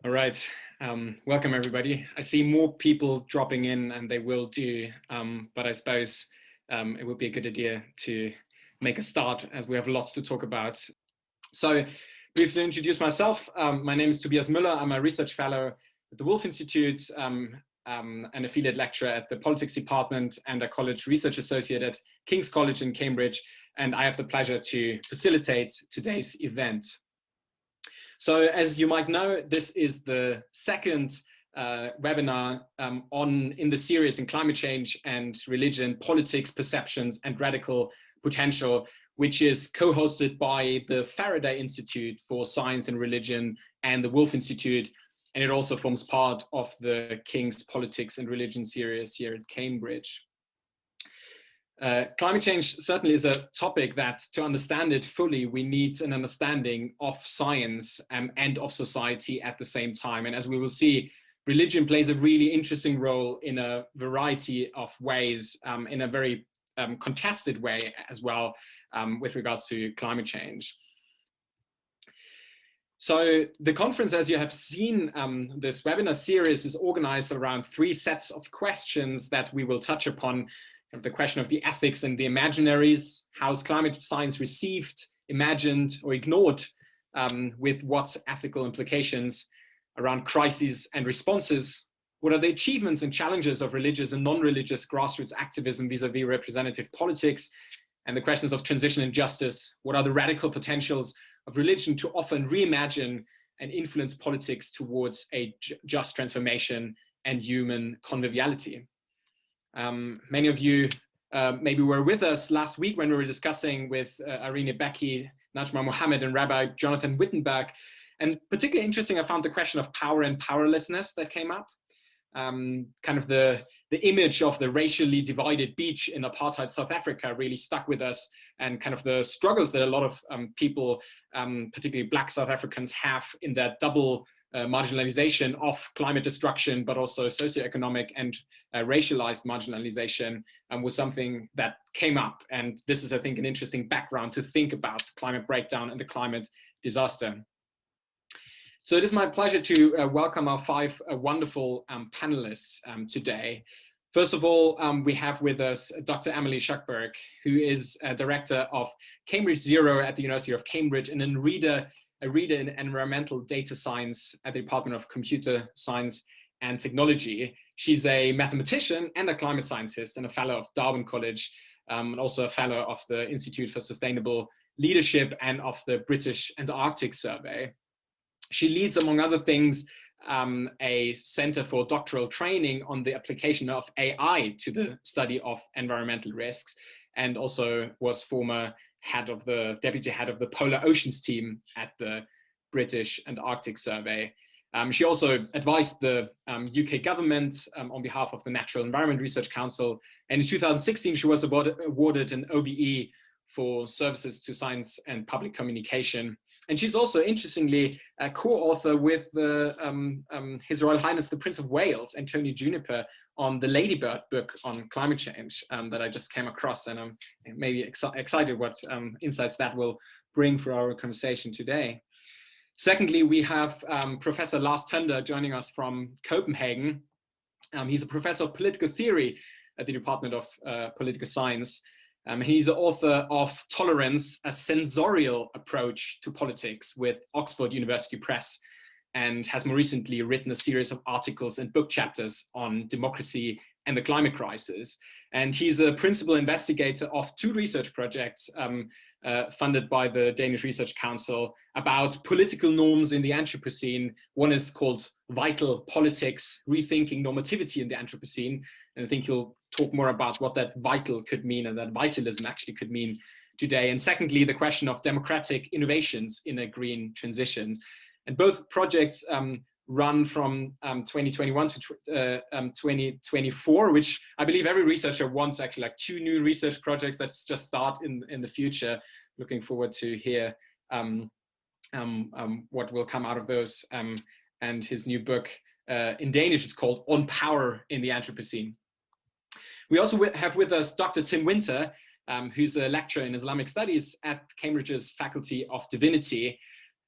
All right. Welcome, everybody. I see more people dropping in, and they will do, but I suppose it would be a good idea to make a start as we have lots to talk about. So, briefly introduce myself. My name is Tobias Muller. I'm a research fellow at the Woolf Institute, an affiliate lecturer at the Politics Department, and a college research associate at King's College in Cambridge. And I have the pleasure to facilitate today's event. So as you might know, this is the second webinar in the series in climate change and religion, politics, perceptions, and radical potential, which is co-hosted by the Faraday Institute for Science and Religion and the Woolf Institute. And it also forms part of the King's Politics and Religion series here at Cambridge. Climate change certainly is a topic that, to understand it fully, we need an understanding of science and of society at the same time. And as we will see, religion plays a really interesting role in a variety of ways, in a very contested way as well, with regards to climate change. So the conference, as you have seen, this webinar series is organized around 3 sets of questions that we will touch upon. The question of the ethics and the imaginaries, how is climate science received, imagined, or ignored, with what ethical implications around crises and responses? What are the achievements and challenges of religious and non-religious grassroots activism vis-a-vis representative politics? And the questions of transition and justice. What are the radical potentials of religion to often reimagine and influence politics towards a just transformation and human conviviality? Many of you maybe were with us last week when we were discussing with Irene Becky, Najma Mohammed, and Rabbi Jonathan Wittenberg. And particularly interesting, I found the question of power and powerlessness that came up. Kind of the image of the racially divided beach in apartheid South Africa really stuck with us, and kind of the struggles that a lot of people, particularly Black South Africans, have in that double marginalization of climate destruction, but also socioeconomic and racialized marginalization, was something that came up. And this is, I think, an interesting background to think about climate breakdown and the climate disaster. So it is my pleasure to welcome our 5 wonderful panelists today. First of all, we have with us Dr. Emily Shuckburgh, who is director of Cambridge Zero at the University of Cambridge and a reader in environmental data science at the Department of Computer Science and Technology. She's a mathematician and a climate scientist and a fellow of Darwin College, and also a fellow of the Institute for Sustainable Leadership and of the British Antarctic Survey. She leads, among other things, a center for doctoral training on the application of AI to the study of environmental risks, and also was former deputy head of the Polar Oceans team at the British Antarctic Survey. She also advised the UK government on behalf of the Natural Environment Research Council. And in 2016, she was awarded an OBE for services to science and public communication. And she's also, interestingly, a co-author with His Royal Highness the Prince of Wales, Antonio Juniper, on the Ladybird book on climate change that I just came across, and I'm maybe excited what insights that will bring for our conversation today. Secondly, we have Professor Lars Tönder joining us from Copenhagen. He's a professor of political theory at the Department of Political Science. He's the author of Tolerance, a Sensorial Approach to Politics with Oxford University Press, and has more recently written a series of articles and book chapters on democracy and the climate crisis. And he's a principal investigator of 2 research projects funded by the Danish Research Council about political norms in the Anthropocene. One is called Vital Politics, Rethinking Normativity in the Anthropocene. And I think he'll talk more about what that vital could mean and that vitalism actually could mean today. And secondly, the question of democratic innovations in a green transition. And both projects run from 2021 to 2024, which I believe every researcher wants, actually, like 2 new research projects that just start in the future. Looking forward to hear what will come out of those. And his new book in Danish is called On Power in the Anthropocene. We also have with us Dr. Tim Winter, who's a lecturer in Islamic Studies at Cambridge's Faculty of Divinity.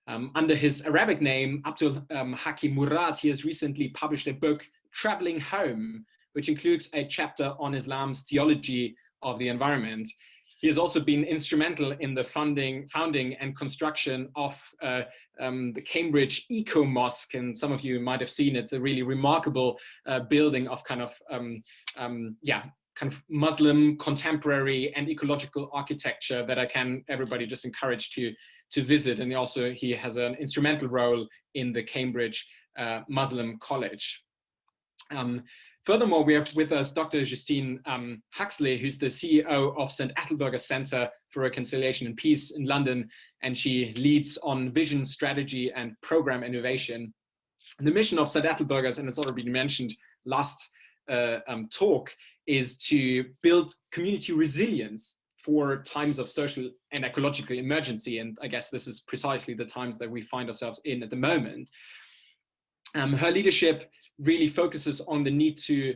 Under his Arabic name, Abdul Hakim Murad, he has recently published a book, Traveling Home, which includes a chapter on Islam's theology of the environment. He has also been instrumental in the founding and construction of the Cambridge Eco Mosque, and some of you might have seen it's a really remarkable building of kind of Muslim contemporary and ecological architecture that I can everybody just encourage to visit. And also he has an instrumental role in the Cambridge Muslim College. Furthermore, we have with us Dr. Justine Huxley, who's the CEO of St. Ethelburga Center for Reconciliation and Peace in London, and she leads on vision, strategy, and program innovation. The mission of St. Ethelburga's, and it's already been mentioned last talk, is to build community resilience for times of social and ecological emergency. And I guess this is precisely the times that we find ourselves in at the moment. Her leadership really focuses on the need to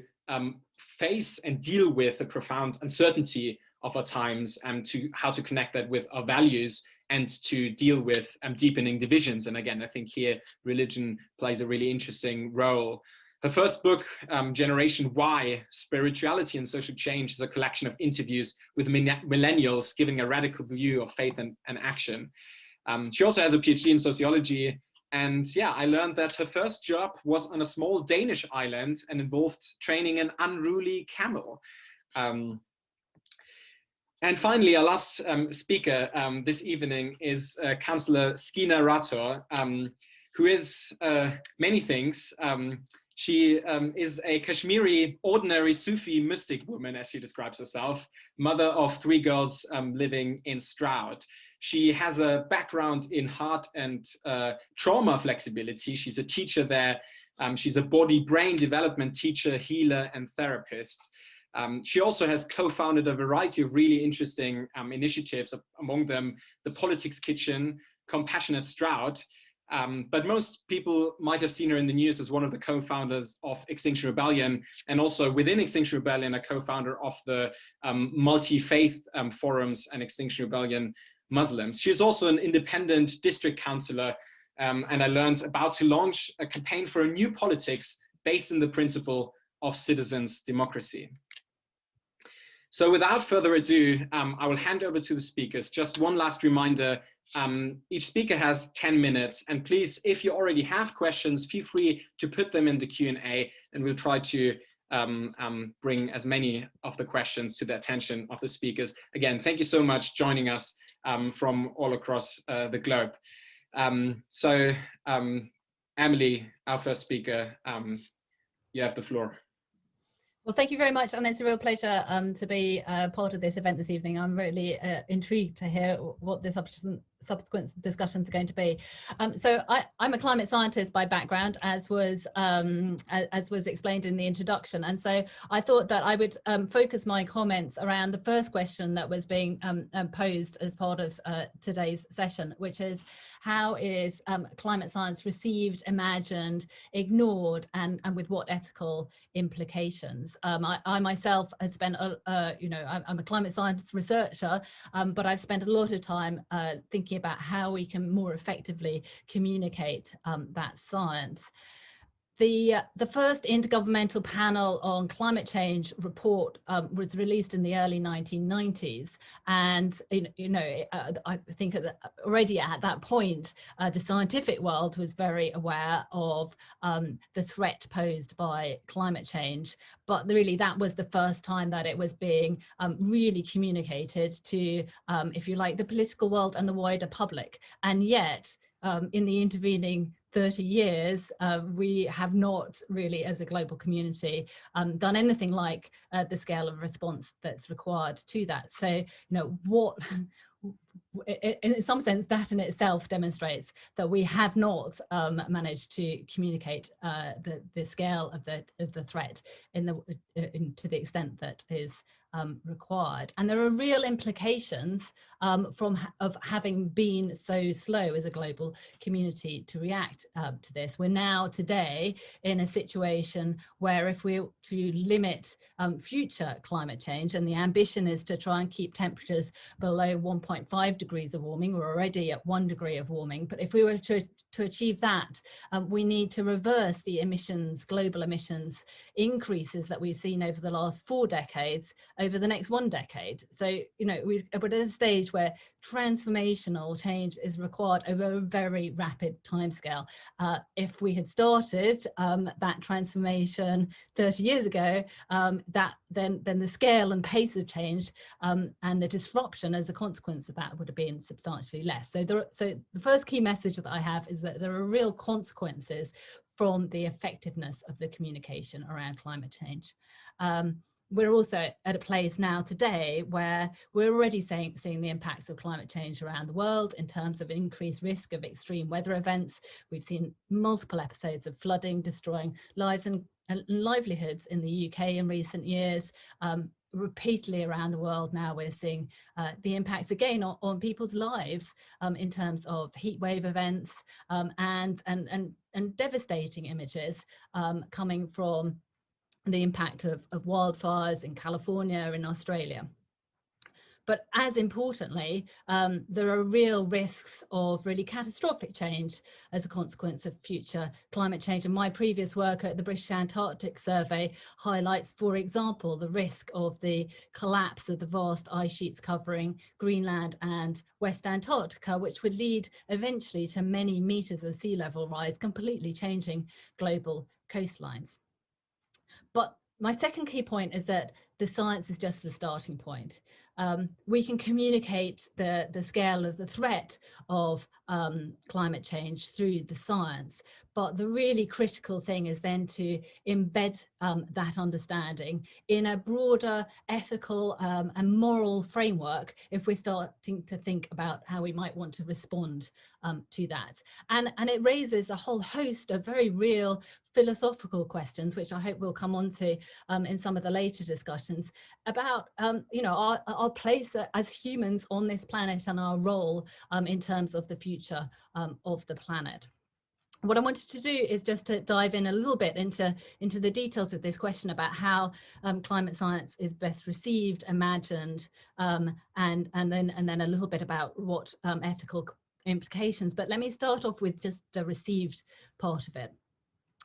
face and deal with the profound uncertainty of our times, and to how to connect that with our values and to deal with deepening divisions. And again, I think here religion plays a really interesting role. Her first book, Generation Y, Spirituality and Social Change, is a collection of interviews with millennials giving a radical view of faith and action. She also has a PhD in sociology. And yeah, I learned that her first job was on a small Danish island and involved training an unruly camel. And finally, our last speaker this evening is Councillor Skeena Rathor, who is many things. She is a Kashmiri ordinary Sufi mystic woman, as she describes herself, mother of 3 girls living in Stroud. She has a background in heart and trauma flexibility. She's a teacher there. She's a body-brain development teacher, healer, and therapist. She also has co-founded a variety of really interesting initiatives, among them the Politics Kitchen, Compassionate Stroud. But most people might have seen her in the news as one of the co-founders of Extinction Rebellion, and also within Extinction Rebellion, a co-founder of the multi-faith forums and Extinction Rebellion Muslims. She is also an independent district councillor, and I learned about to launch a campaign for a new politics based on the principle of citizens' democracy. So without further ado, I will hand over to the speakers. Just one last reminder, each speaker has 10 minutes, and please, if you already have questions, feel free to put them in the Q&A, and we'll try to bring as many of the questions to the attention of the speakers. Again, thank you so much joining us from all across the globe. Emily, our first speaker, you have the floor. Well, thank you very much, and it's a real pleasure to be part of this event this evening. I'm really intrigued to hear what the subsequent discussions are going to be. So I'm a climate scientist by background, as was explained in the introduction, and so I thought that I would focus my comments around the first question that was being posed as part of today's session, which is, how is climate science received, imagined, ignored, and with what ethical implications? I myself have spent, I'm a climate science researcher, but I've spent a lot of time thinking about how we can more effectively communicate that science. The first intergovernmental panel on climate change report was released in the early 1990s, and I think already at that point the scientific world was very aware of the threat posed by climate change, but really that was the first time that it was being really communicated to, if you like, the political world and the wider public. And yet in the intervening 30 years, we have not really, as a global community, done anything like the scale of response that's required to that. So, in some sense, that in itself demonstrates that we have not managed to communicate the scale of the threat to the extent that is required. And there are real implications of having been so slow as a global community to react to this. We're now today in a situation where if we're to limit future climate change, and the ambition is to try and keep temperatures below 1.5 degrees of warming, we're already at 1 degree of warming, but if we were to achieve that, we need to reverse the emissions, global emissions increases that we've seen over the last 4 decades over the next 1 decade. So, you know, we're at a stage where transformational change is required over a very rapid timescale. If we had started that transformation 30 years ago, then the scale and pace of change and the disruption as a consequence of that would have been substantially less. So the first key message that I have is that there are real consequences from the effectiveness of the communication around climate change. We're also at a place now today where we're already seeing the impacts of climate change around the world in terms of increased risk of extreme weather events. We've seen multiple episodes of flooding destroying lives and livelihoods in the UK in recent years. Repeatedly around the world now we're seeing the impacts again on people's lives in terms of heat wave events and devastating images coming from the impact of wildfires in California, in Australia. But as importantly, there are real risks of really catastrophic change as a consequence of future climate change. And my previous work at the British Antarctic Survey highlights, for example, the risk of the collapse of the vast ice sheets covering Greenland and West Antarctica, which would lead eventually to many meters of sea level rise, completely changing global coastlines. But my second key point is that the science is just the starting point. We can communicate the scale of the threat of climate change through the science, but the really critical thing is then to embed that understanding in a broader ethical and moral framework if we're starting to think about how we might want to respond to that. And it raises a whole host of very real philosophical questions, which I hope we'll come on to in some of the later discussions about you know, our place as humans on this planet and our role in terms of the future of the planet. What I wanted to do is just to dive in a little bit into the details of this question about how climate science is best received, imagined, and then a little bit about what ethical implications. But let me start off with just the received part of it.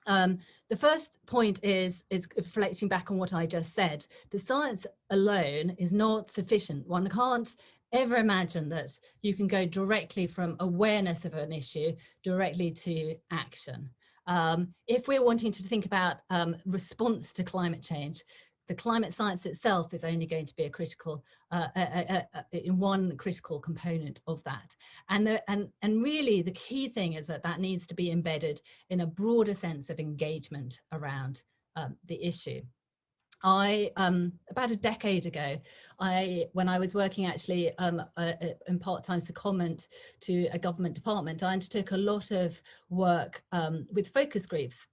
The first point is reflecting back on what I just said. The science alone is not sufficient. One can't ever imagine that you can go directly from awareness of an issue directly to action. If we're wanting to think about response to climate change, the climate science itself is only going to be a critical, one critical component of that. And really the key thing is that needs to be embedded in a broader sense of engagement around the issue. About a decade ago, when I was working actually in part-time secondment to a government department, I undertook a lot of work with focus groups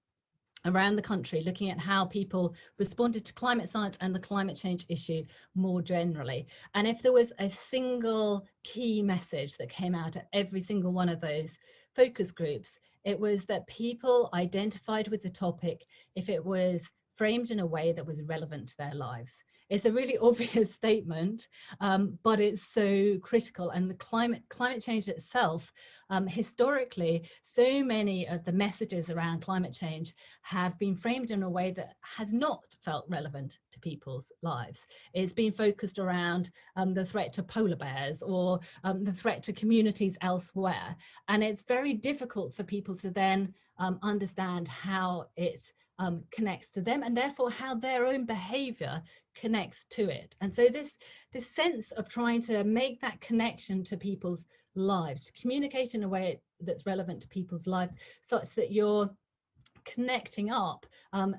around the country, looking at how people responded to climate science and the climate change issue more generally. And if there was a single key message that came out of every single one of those focus groups, it was that people identified with the topic if it was framed in a way that was relevant to their lives. It's a really obvious statement, but it's so critical. And the climate change itself, historically, so many of the messages around climate change have been framed in a way that has not felt relevant to people's lives. It's been focused around the threat to polar bears or the threat to communities elsewhere. And it's very difficult for people to then understand how it connects to them, and therefore how their own behavior connects to it. And so this sense of trying to make that connection to people's lives, to communicate in a way that's relevant to people's lives, such that you're connecting up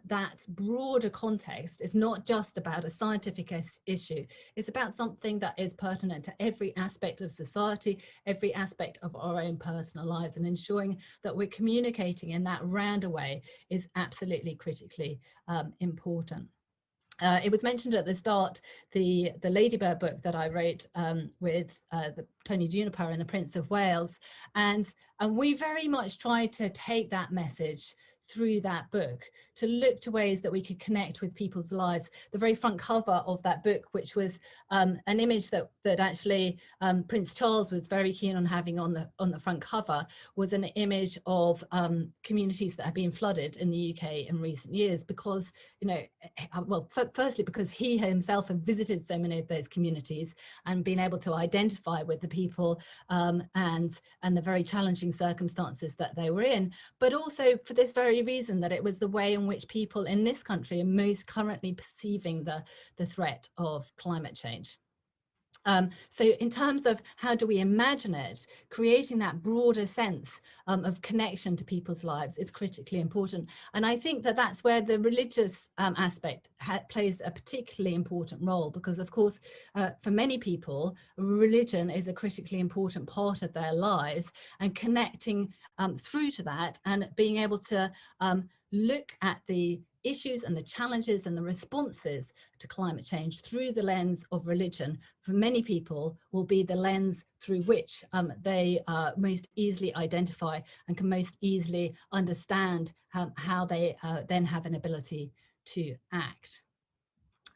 that broader context is not just about a scientific issue. It's about something that is pertinent to every aspect of society, every aspect of our own personal lives, and ensuring that we're communicating in that rounder way is absolutely critically important. It was mentioned at the start, the Ladybird book that I wrote with the Tony Juniper and the Prince of Wales, and we very much tried to take that message through that book, to look to ways that we could connect with people's lives. The very front cover of that book, which was an image that actually Prince Charles was very keen on having on the front cover, was an image of communities that have been flooded in the UK in recent years, because, you know, well, firstly, because he himself had visited so many of those communities and been able to identify with the people and the very challenging circumstances that they were in, but also for this very reason, that it was the way in which people in this country are most currently perceiving the threat of climate change. So in terms of how do we imagine it, creating that broader sense of connection to people's lives is critically important. And I think that that's where the religious aspect plays a particularly important role, because of course, for many people, religion is a critically important part of their lives, and connecting through to that and being able to look at the issues and the challenges and the responses to climate change through the lens of religion, for many people will be the lens through which they most easily identify and can most easily understand how they then have an ability to act.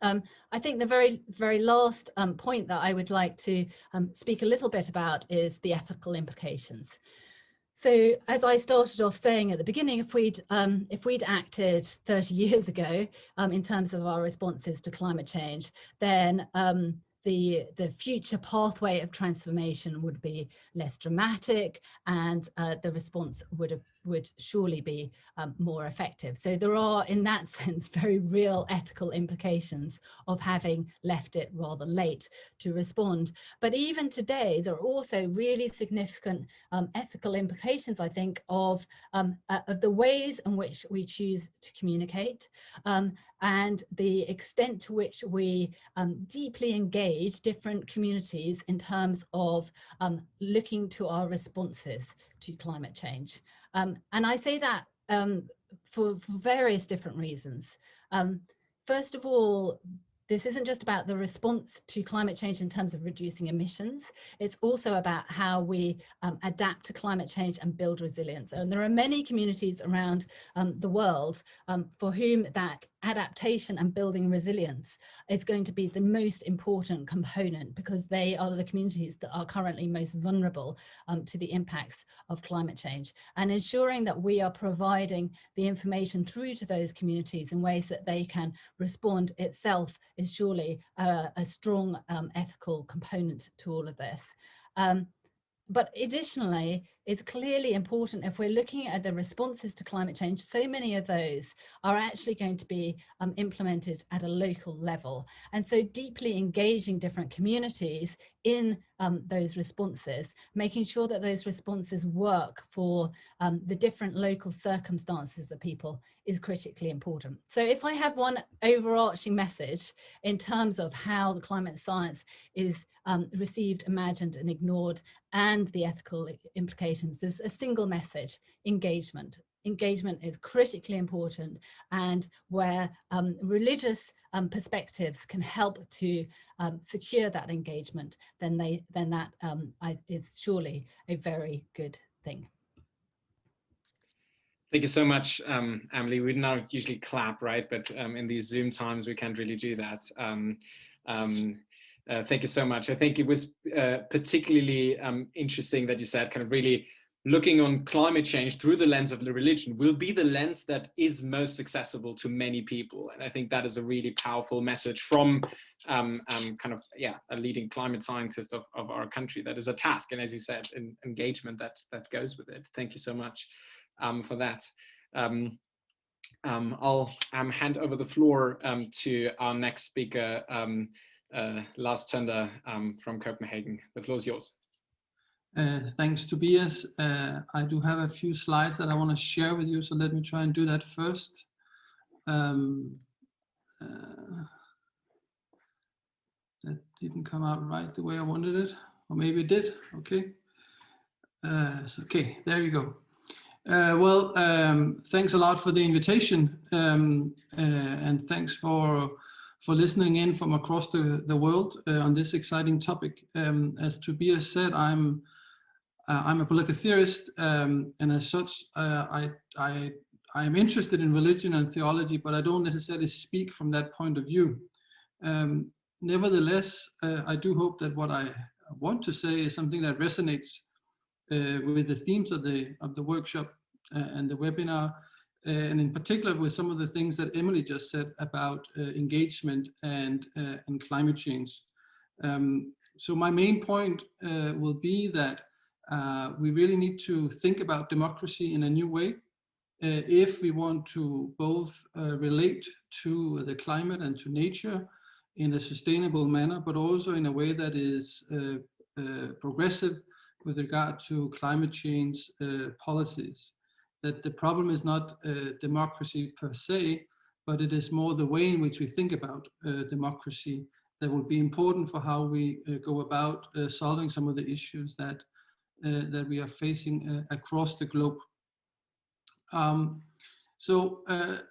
I think the very last point that I would like to speak a little bit about is the ethical implications. So, as I started off saying at the beginning, if we'd acted 30 years ago in terms of our responses to climate change, then the future pathway of transformation would be less dramatic, and the response would surely be more effective. So there are, in that sense, very real ethical implications of having left it rather late to respond. But even today, there are also really significant ethical implications, I think, of the ways in which we choose to communicate, and the extent to which we deeply engage different communities in terms of looking to our responses to climate change. And I say that for various different reasons. First of all, this isn't just about the response to climate change in terms of reducing emissions. It's also about how we adapt to climate change and build resilience. And there are many communities around the world for whom that adaptation and building resilience is going to be the most important component, because they are the communities that are currently most vulnerable to the impacts of climate change. And ensuring that we are providing the information through to those communities in ways that they can respond itself is surely a strong ethical component to all of this. But additionally, it's clearly important, if we're looking at the responses to climate change, so many of those are actually going to be implemented at a local level. And so deeply engaging different communities in those responses, making sure that those responses work for the different local circumstances of people is critically important. So if I have one overarching message in terms of how the climate science is received, imagined and ignored, and the ethical implications, there's a single message: engagement. Engagement is critically important, and where religious perspectives can help to secure that engagement, then that is surely a very good thing. Thank you so much, Emily. We now usually clap, right? But in these Zoom times, we can't really do that. Thank you so much. I think it was particularly interesting that you said kind of really looking on climate change through the lens of the religion will be the lens that is most accessible to many people. And I think that is a really powerful message from kind of, a leading climate scientist of our country. That is a task. And as you said, engagement that goes with it. Thank you so much for that. I'll hand over the floor to our next speaker, Lars Tönder from Copenhagen. The floor is yours. Thanks, Tobias. I do have a few slides that I want to share with you, so let me try and do that first. That didn't come out right the way I wanted it, or maybe it did. Okay. Okay, there you go. Thanks a lot for the invitation, and thanks for for listening in from across the world on this exciting topic. As Tobias said, I'm a political theorist, and as such, I am interested in religion and theology, but I don't necessarily speak from that point of view. Nevertheless, I do hope that what I want to say is something that resonates with the themes of the workshop and the webinar, and in particular with some of the things that Emily just said about engagement and climate change. So my main point will be that we really need to think about democracy in a new way if we want to both relate to the climate and to nature in a sustainable manner, but also in a way that is progressive with regard to climate change policies. That the problem is not democracy per se, but it is more the way in which we think about democracy that will be important for how we go about solving some of the issues that we are facing across the globe. So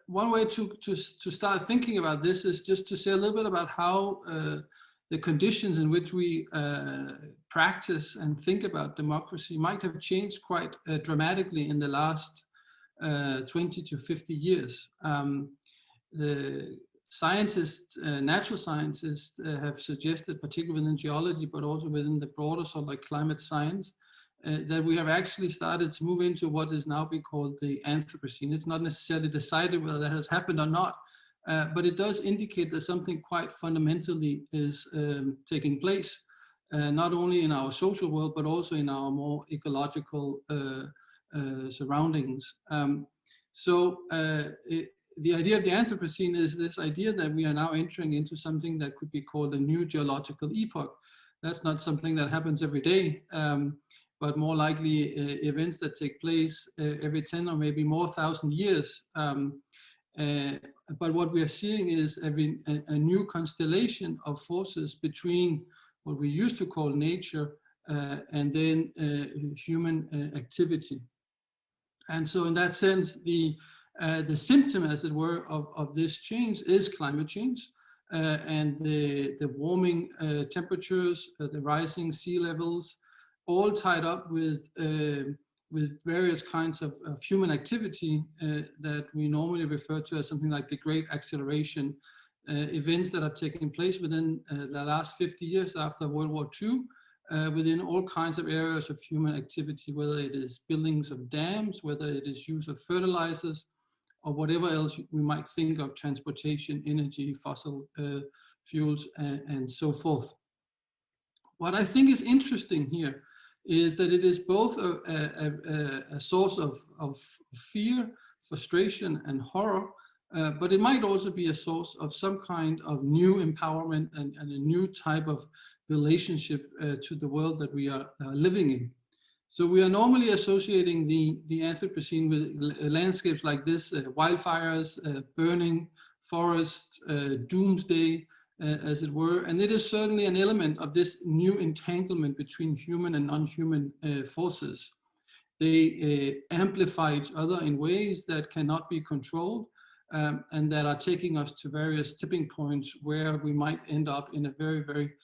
one way to start thinking about this is just to say a little bit about how the conditions in which we practice and think about democracy might have changed quite dramatically in the last 20 to 50 years. The scientists, natural scientists have suggested, particularly within geology, but also within the broader sort of like climate science, that we have actually started to move into what is now being called the Anthropocene. It's not necessarily decided whether that has happened or not, but it does indicate that something quite fundamentally is taking place, not only in our social world, but also in our more ecological surroundings. The idea of the Anthropocene is this idea that we are now entering into something that could be called a new geological epoch. That's not something that happens every day, but more likely events that take place every 10 or maybe more thousand years. But what we are seeing is a new constellation of forces between what we used to call nature and then human activity. And so in that sense, the symptom, as it were, of this change is climate change and the warming temperatures, the rising sea levels, all tied up with various kinds of human activity that we normally refer to as something like the Great Acceleration, events that are taking place within the last 50 years after World War II, within all kinds of areas of human activity, whether it is buildings of dams, whether it is use of fertilizers, or whatever else we might think of, transportation, energy, fossil fuels, and so forth. What I think is interesting here is that it is both a source of fear, frustration, and horror, but it might also be a source of some kind of new empowerment and a new type of relationship to the world that we are living in. So we are normally associating the Anthropocene with landscapes like this, wildfires, burning forests, doomsday, as it were. And it is certainly an element of this new entanglement between human and non-human forces. They amplify each other in ways that cannot be controlled and that are taking us to various tipping points where we might end up in a very, very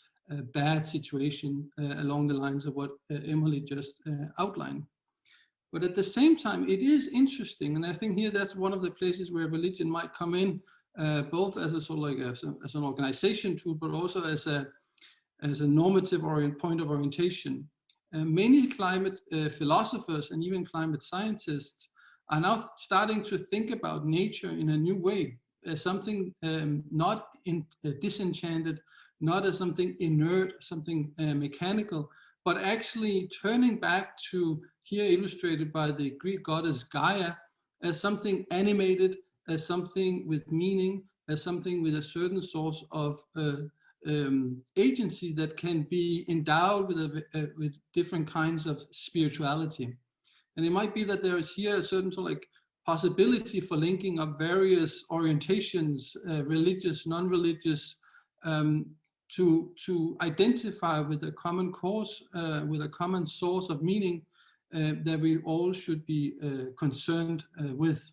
bad situation along the lines of what Emily just outlined. But at the same time, it is interesting, and I think here that's one of the places where religion might come in, both as a sort of like as an organization tool, but also as a normative point of orientation. Many climate philosophers and even climate scientists are now starting to think about nature in a new way, as something not disenchanted, not as something inert, something mechanical, but actually turning back to, here illustrated by the Greek goddess Gaia, as something animated, as something with meaning, as something with a certain source of agency that can be endowed with different kinds of spirituality. And it might be that there is here a certain sort of like possibility for linking up various orientations, religious, non-religious, to identify with a common cause, with a common source of meaning that we all should be concerned with.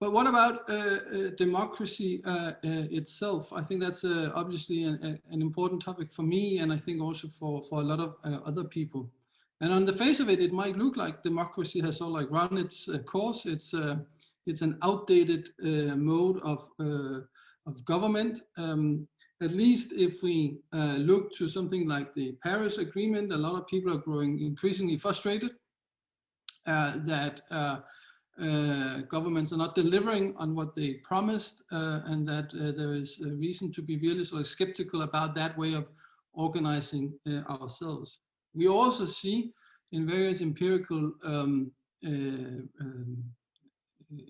But what about democracy itself? I think that's obviously an important topic for me, and I think also for a lot of other people. And on the face of it, it might look like democracy has sort of like run its course. It's an outdated mode of government. At least if we look to something like the Paris Agreement, a lot of people are growing increasingly frustrated that governments are not delivering on what they promised, and that there is a reason to be really sort of skeptical about that way of organizing ourselves. We also see in various empirical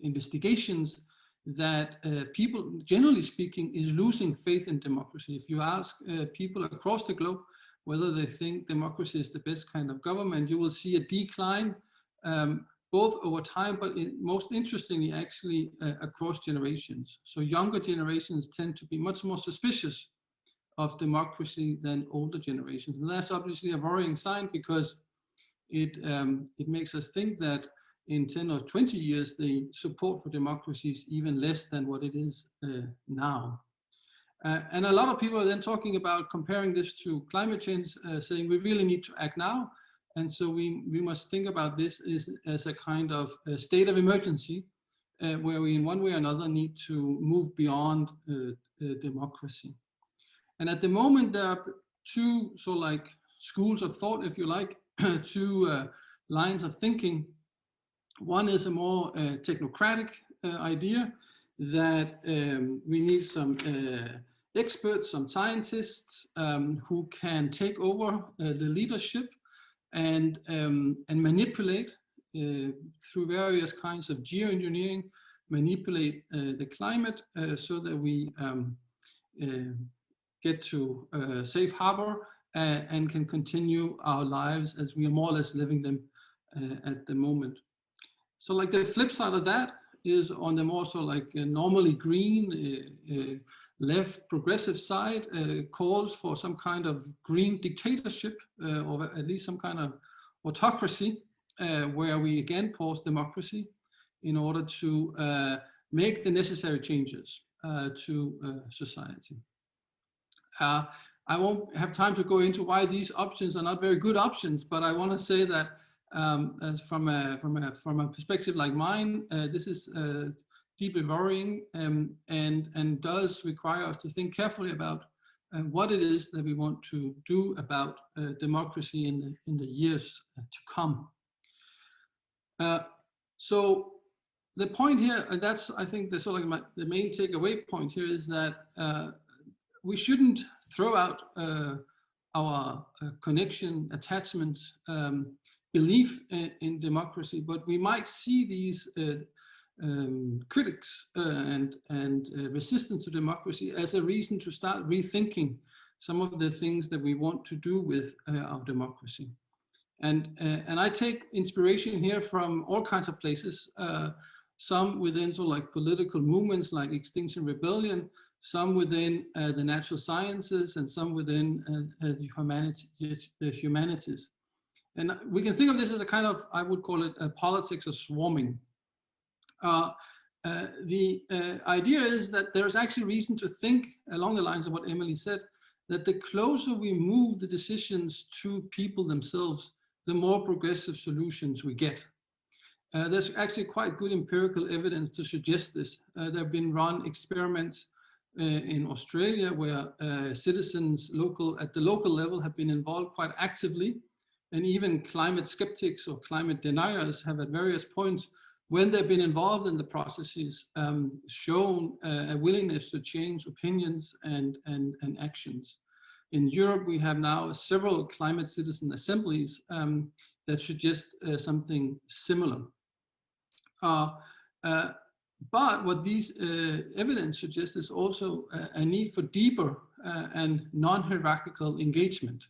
investigations that people, generally speaking, is losing faith in democracy. If you ask people across the globe whether they think democracy is the best kind of government, you will see a decline both over time, but most interestingly, actually across generations. So younger generations tend to be much more suspicious of democracy than older generations. And that's obviously a worrying sign, because it makes us think that in 10 or 20 years, the support for democracy is even less than what it is now. And a lot of people are then talking about comparing this to climate change, saying we really need to act now. And so we must think about this as a kind of a state of emergency, where we in one way or another need to move beyond democracy. And at the moment, there are two sort of like schools of thought, if you like, two lines of thinking. One is a more technocratic idea that we need some experts, some scientists who can take over the leadership and manipulate through various kinds of geoengineering, manipulate the climate so that we get to safe harbor and can continue our lives as we are more or less living them at the moment. So like the flip side of that is on the more so like normally green left progressive side calls for some kind of green dictatorship or at least some kind of autocracy where we again pause democracy in order to make the necessary changes to society. I won't have time to go into why these options are not very good options, but I want to say that as from a perspective like mine, this is deeply worrying and does require us to think carefully about what it is that we want to do about democracy in the years to come. So the point here, and that's I think the sort of the main takeaway point here, is that we shouldn't throw out our connection, attachment, belief in democracy, but we might see these critics and resistance to democracy as a reason to start rethinking some of the things that we want to do with our democracy. And I take inspiration here from all kinds of places, some within sort of like political movements like Extinction Rebellion, some within the natural sciences, and some within the humanities. And we can think of this as a kind of, I would call it a politics of swarming. The idea is that there's actually reason to think along the lines of what Emily said, that the closer we move the decisions to people themselves, the more progressive solutions we get. There's actually quite good empirical evidence to suggest this. There have been run experiments in Australia where citizens at the local level have been involved quite actively, and even climate skeptics or climate deniers have at various points, when they've been involved in the processes, shown a willingness to change opinions and actions. In Europe, we have now several climate citizen assemblies that suggest something similar. But what these evidence suggests is also a need for deeper and non-hierarchical engagement.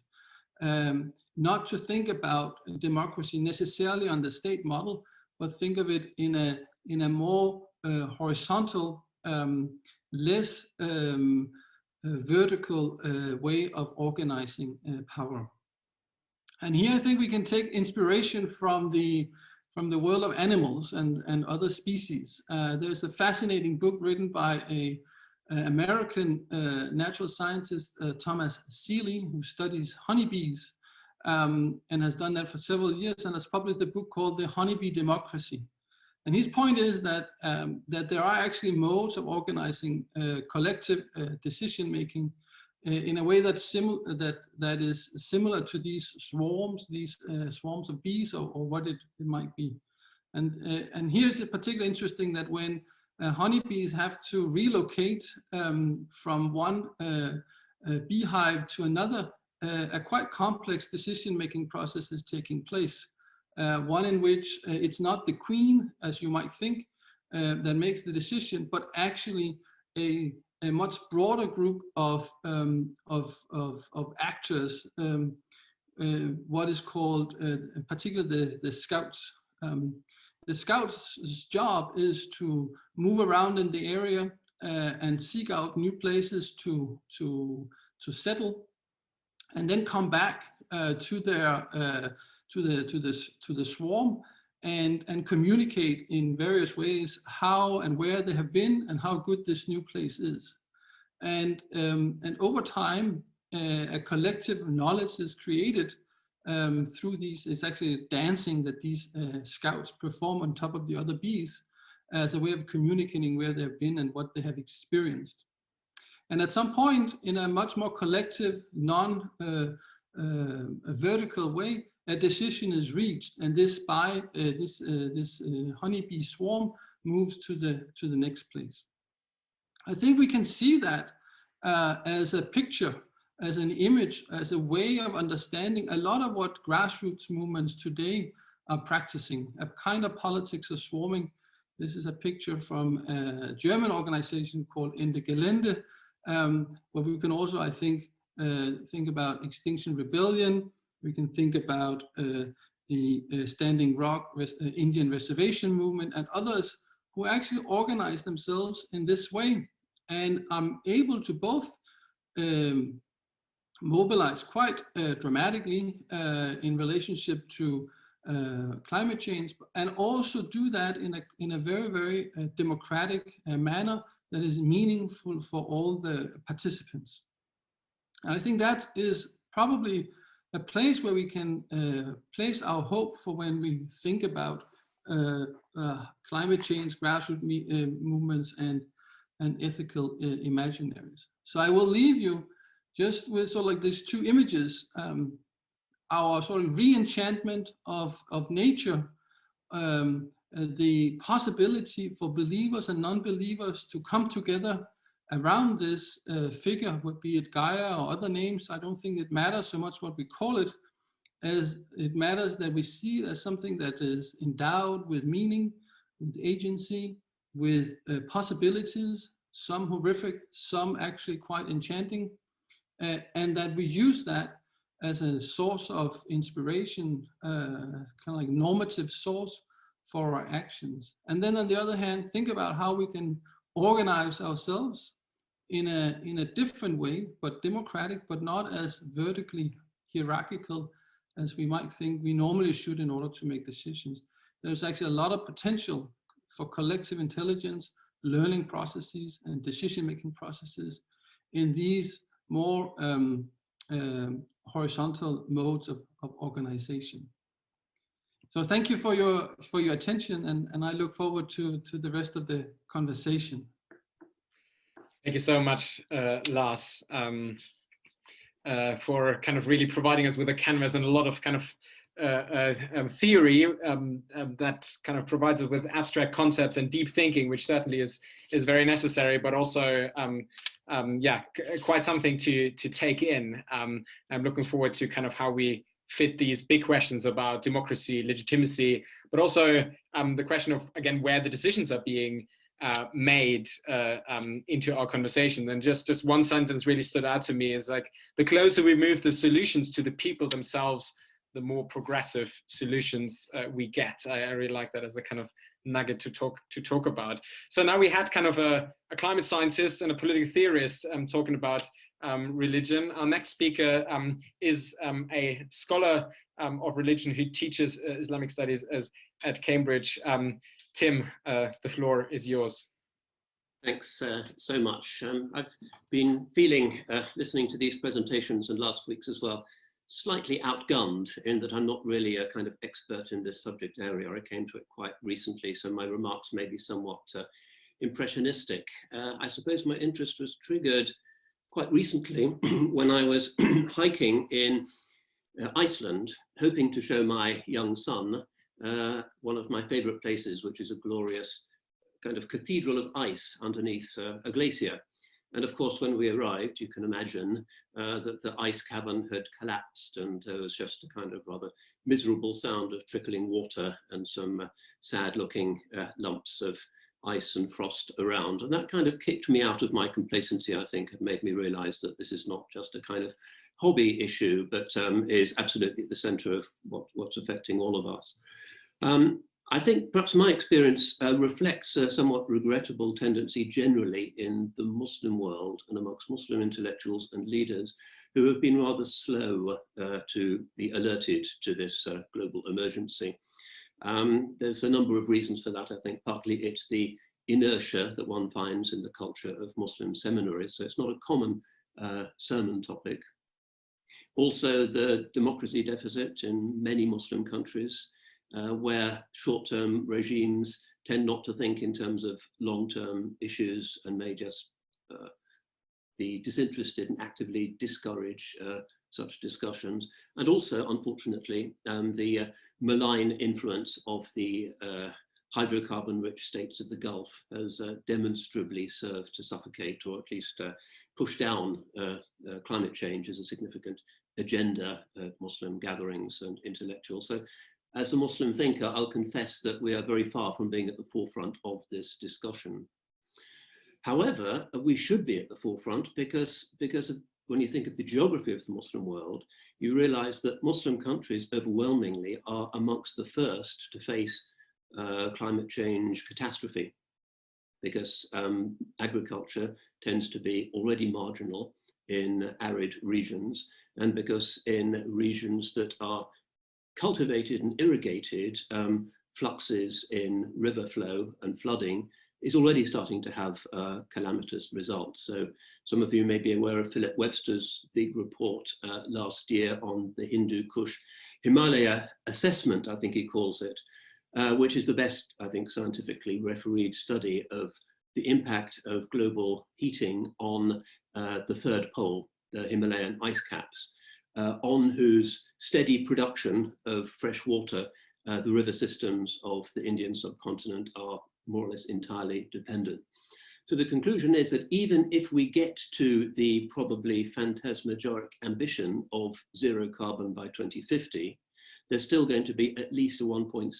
Not to think about democracy necessarily on the state model, but think of it in a more horizontal, less vertical way of organizing power. And here I think we can take inspiration from the from the world of animals and other species. There's a fascinating book written by a American natural scientist, Thomas Seeley, who studies honeybees and has done that for several years, and has published a book called The Honeybee Democracy. And his point is that, that there are actually modes of organizing collective decision-making in a way that is similar to these swarms of bees, or what it might be. And here's a particularly interesting that when honeybees have to relocate from one beehive to another, a quite complex decision-making process is taking place. One in which it's not the queen, as you might think, that makes the decision, but actually a much broader group of actors, what is called, particularly the scouts. The scouts' job is to move around in the area and seek out new places to settle, and then come back to their to the swarm and communicate in various ways how and where they have been and how good this new place is. And over time, a collective knowledge is created through these. It's actually dancing that these scouts perform on top of the other bees as a way of communicating where they've been and what they have experienced. And at some point, in a much more collective, non-vertical way, a decision is reached, and this honeybee swarm moves to the next place. I think we can see that as a picture, as an image, as a way of understanding a lot of what grassroots movements today are practicing, a kind of politics of swarming. This is a picture from a German organization called In the Gelände, where we can also, I think about Extinction Rebellion. We can think about the Standing Rock Indian Reservation Movement and others who actually organize themselves in this way and are able to both mobilize quite dramatically in relationship to climate change, and also do that in a very, very democratic manner that is meaningful for all the participants. And I think that is probably a place where we can place our hope for when we think about climate change, grassroots movements, and ethical imaginaries. So I will leave you just with sort of like these two images, our sort of re-enchantment of nature, the possibility for believers and non-believers to come together around this figure, be it Gaia or other names. I don't think it matters so much what we call it, as it matters that we see it as something that is endowed with meaning, with agency, with possibilities, some horrific, some actually quite enchanting, and that we use that as a source of inspiration, kind of like normative source for our actions. And then on the other hand, think about how we can organize ourselves in a different way, but democratic, but not as vertically hierarchical as we might think we normally should in order to make decisions. There's actually a lot of potential for collective intelligence, learning processes, and decision-making processes in these more horizontal modes of organization. So thank you for your attention, and I look forward to the rest of the conversation. Thank you so much, Lars, for kind of really providing us with a canvas and a lot of kind of theory that kind of provides us with abstract concepts and deep thinking, which certainly is very necessary, but also yeah, quite something to take in. I'm looking forward to kind of how we fit these big questions about democracy, legitimacy, but also the question of, again, where the decisions are being made into our conversation. And just one sentence really stood out to me is like, the closer we move the solutions to the people themselves, the more progressive solutions we get. I really like that as a kind of nugget to talk about. So now we had kind of a climate scientist and a political theorist talking about religion. Our next speaker is a scholar of religion who teaches Islamic studies at Cambridge. Tim, the floor is yours. Thanks so much. I've been feeling, listening to these presentations and last week's as well, slightly outgunned in that I'm not really a kind of expert in this subject area. I came to it quite recently, so my remarks may be somewhat impressionistic. I suppose my interest was triggered quite recently when I was hiking in Iceland, hoping to show my young son one of my favorite places, which is a glorious kind of cathedral of ice underneath a glacier. And of course, when we arrived, you can imagine that the ice cavern had collapsed, and there was just a kind of rather miserable sound of trickling water and some sad looking lumps of ice and frost around. And that kind of kicked me out of my complacency, I think, and made me realize that this is not just a kind of hobby issue, but is absolutely at the center of what's affecting all of us. I think perhaps my experience reflects a somewhat regrettable tendency generally in the Muslim world and amongst Muslim intellectuals and leaders who have been rather slow to be alerted to this global emergency. There's a number of reasons for that. I think partly it's the inertia that one finds in the culture of Muslim seminaries, so it's not a common sermon topic. Also, the democracy deficit in many Muslim countries, where short-term regimes tend not to think in terms of long-term issues and may just be disinterested and actively discourage such discussions. And also, unfortunately, the malign influence of the hydrocarbon-rich states of the Gulf has demonstrably served to suffocate or at least push down climate change as a significant agenda at Muslim gatherings and intellectuals. So, as a Muslim thinker, I'll confess that we are very far from being at the forefront of this discussion. However, we should be at the forefront because when you think of the geography of the Muslim world, you realize that Muslim countries overwhelmingly are amongst the first to face climate change catastrophe, because agriculture tends to be already marginal in arid regions, and because in regions that are cultivated and irrigated, fluxes in river flow and flooding is already starting to have calamitous results. So some of you may be aware of Philip Webster's big report last year on the Hindu Kush Himalaya assessment, I think he calls it, which is the best, I think, scientifically refereed study of the impact of global heating on the third pole, the Himalayan ice caps, on whose steady production of fresh water the river systems of the Indian subcontinent are more or less entirely dependent. So the conclusion is that even if we get to the probably phantasmagoric ambition of zero carbon by 2050, there's still going to be at least a 1.6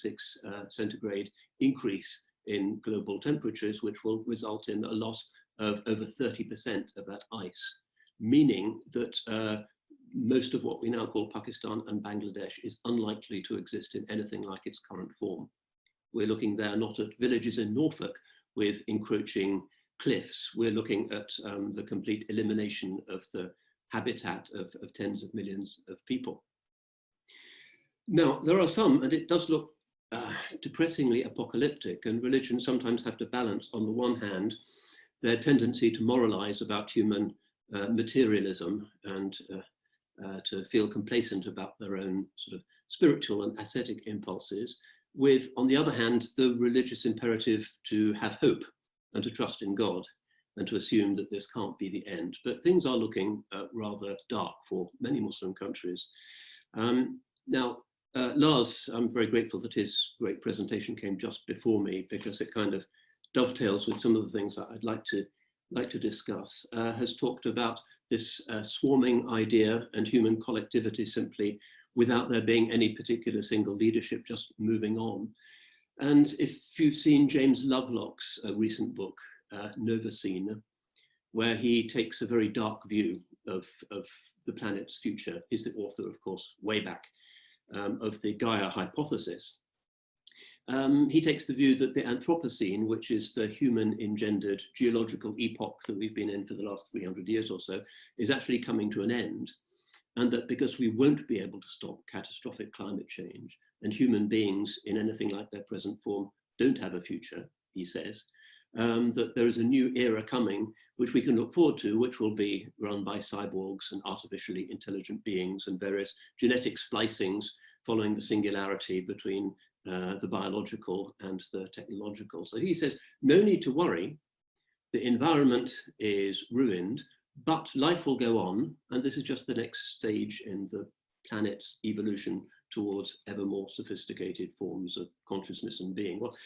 centigrade increase in global temperatures, which will result in a loss of over 30% of that ice, meaning that most of what we now call Pakistan and Bangladesh is unlikely to exist in anything like its current form. We're looking there not at villages in Norfolk with encroaching cliffs. We're looking at the complete elimination of the habitat of tens of millions of people. Now, there are some, and it does look depressingly apocalyptic, and religions sometimes have to balance, on the one hand, their tendency to moralize about human materialism and to feel complacent about their own sort of spiritual and ascetic impulses, with, on the other hand, the religious imperative to have hope and to trust in God and to assume that this can't be the end. But things are looking rather dark for many Muslim countries. Now, Lars, I'm very grateful that his great presentation came just before me, because it kind of dovetails with some of the things that I'd like to discuss, has talked about this swarming idea and human collectivity simply without there being any particular single leadership, just moving on. And if you've seen James Lovelock's recent book, Novacene, where he takes a very dark view of the planet's future, he's the author, of course, way back, of the Gaia hypothesis. He takes the view that the Anthropocene, which is the human engendered geological epoch that we've been in for the last 300 years or so, is actually coming to an end. And that because we won't be able to stop catastrophic climate change, and human beings in anything like their present form don't have a future, he says, that there is a new era coming, which we can look forward to, which will be run by cyborgs and artificially intelligent beings and various genetic splicings following the singularity between the biological and the technological. So he says, no need to worry, the environment is ruined, but life will go on, and this is just the next stage in the planet's evolution towards ever more sophisticated forms of consciousness and being. Well,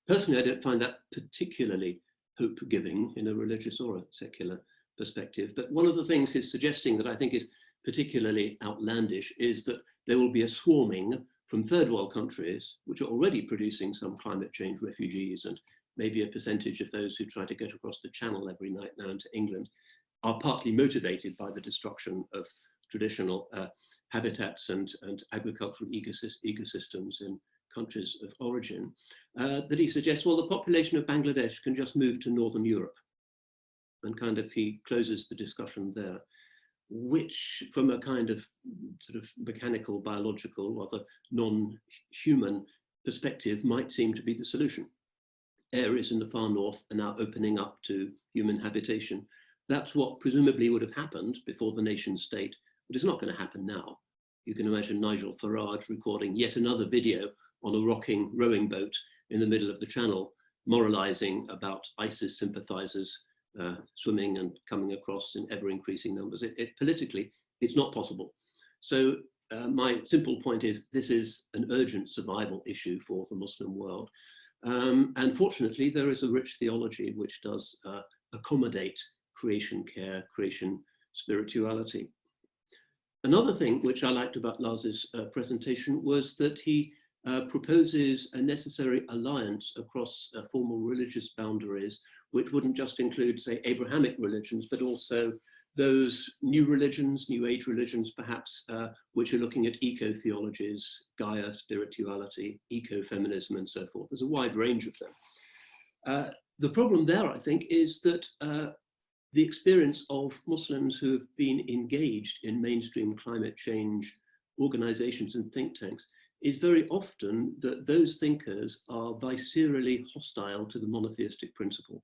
personally, I don't find that particularly hope-giving in a religious or a secular perspective, but one of the things he's suggesting that I think is particularly outlandish is that there will be a swarming from third world countries, which are already producing some climate change refugees, and maybe a percentage of those who try to get across the Channel every night now into England, are partly motivated by the destruction of traditional habitats and agricultural ecosystems in countries of origin, that he suggests, well, the population of Bangladesh can just move to Northern Europe. And kind of he closes the discussion there, which from a kind of sort of mechanical, biological, rather non-human perspective might seem to be the solution. Areas in the far north are now opening up to human habitation. That's what presumably would have happened before the nation state, but it's not going to happen now. You can imagine Nigel Farage recording yet another video on a rocking rowing boat in the middle of the Channel, moralizing about ISIS sympathizers swimming and coming across in ever increasing numbers. Politically, it's not possible. So my simple point is, this is an urgent survival issue for the Muslim world. And fortunately, there is a rich theology which does accommodate creation care, creation spirituality. Another thing which I liked about Lars's presentation was that he proposes a necessary alliance across formal religious boundaries, which wouldn't just include, say, Abrahamic religions, but also those new religions, new age religions, perhaps, which are looking at eco-theologies, Gaia spirituality, ecofeminism, and so forth. There's a wide range of them. The problem there, I think, is that the experience of Muslims who have been engaged in mainstream climate change organizations and think tanks is very often that those thinkers are viscerally hostile to the monotheistic principle,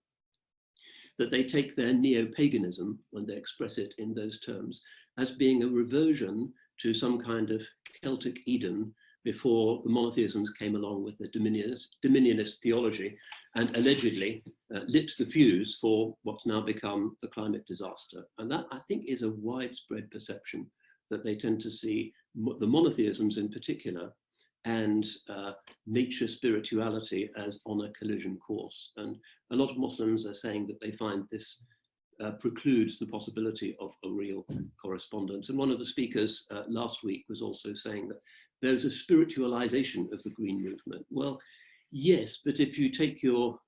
that they take their neo-paganism, when they express it in those terms, as being a reversion to some kind of Celtic Eden before the monotheisms came along with their dominionist theology and allegedly lit the fuse for what's now become the climate disaster. And that, I think, is a widespread perception, that they tend to see the monotheisms in particular and nature spirituality as on a collision course. And a lot of Muslims are saying that they find this precludes the possibility of a real correspondence. And one of the speakers last week was also saying that there's a spiritualization of the green movement. Well, yes, but if you take your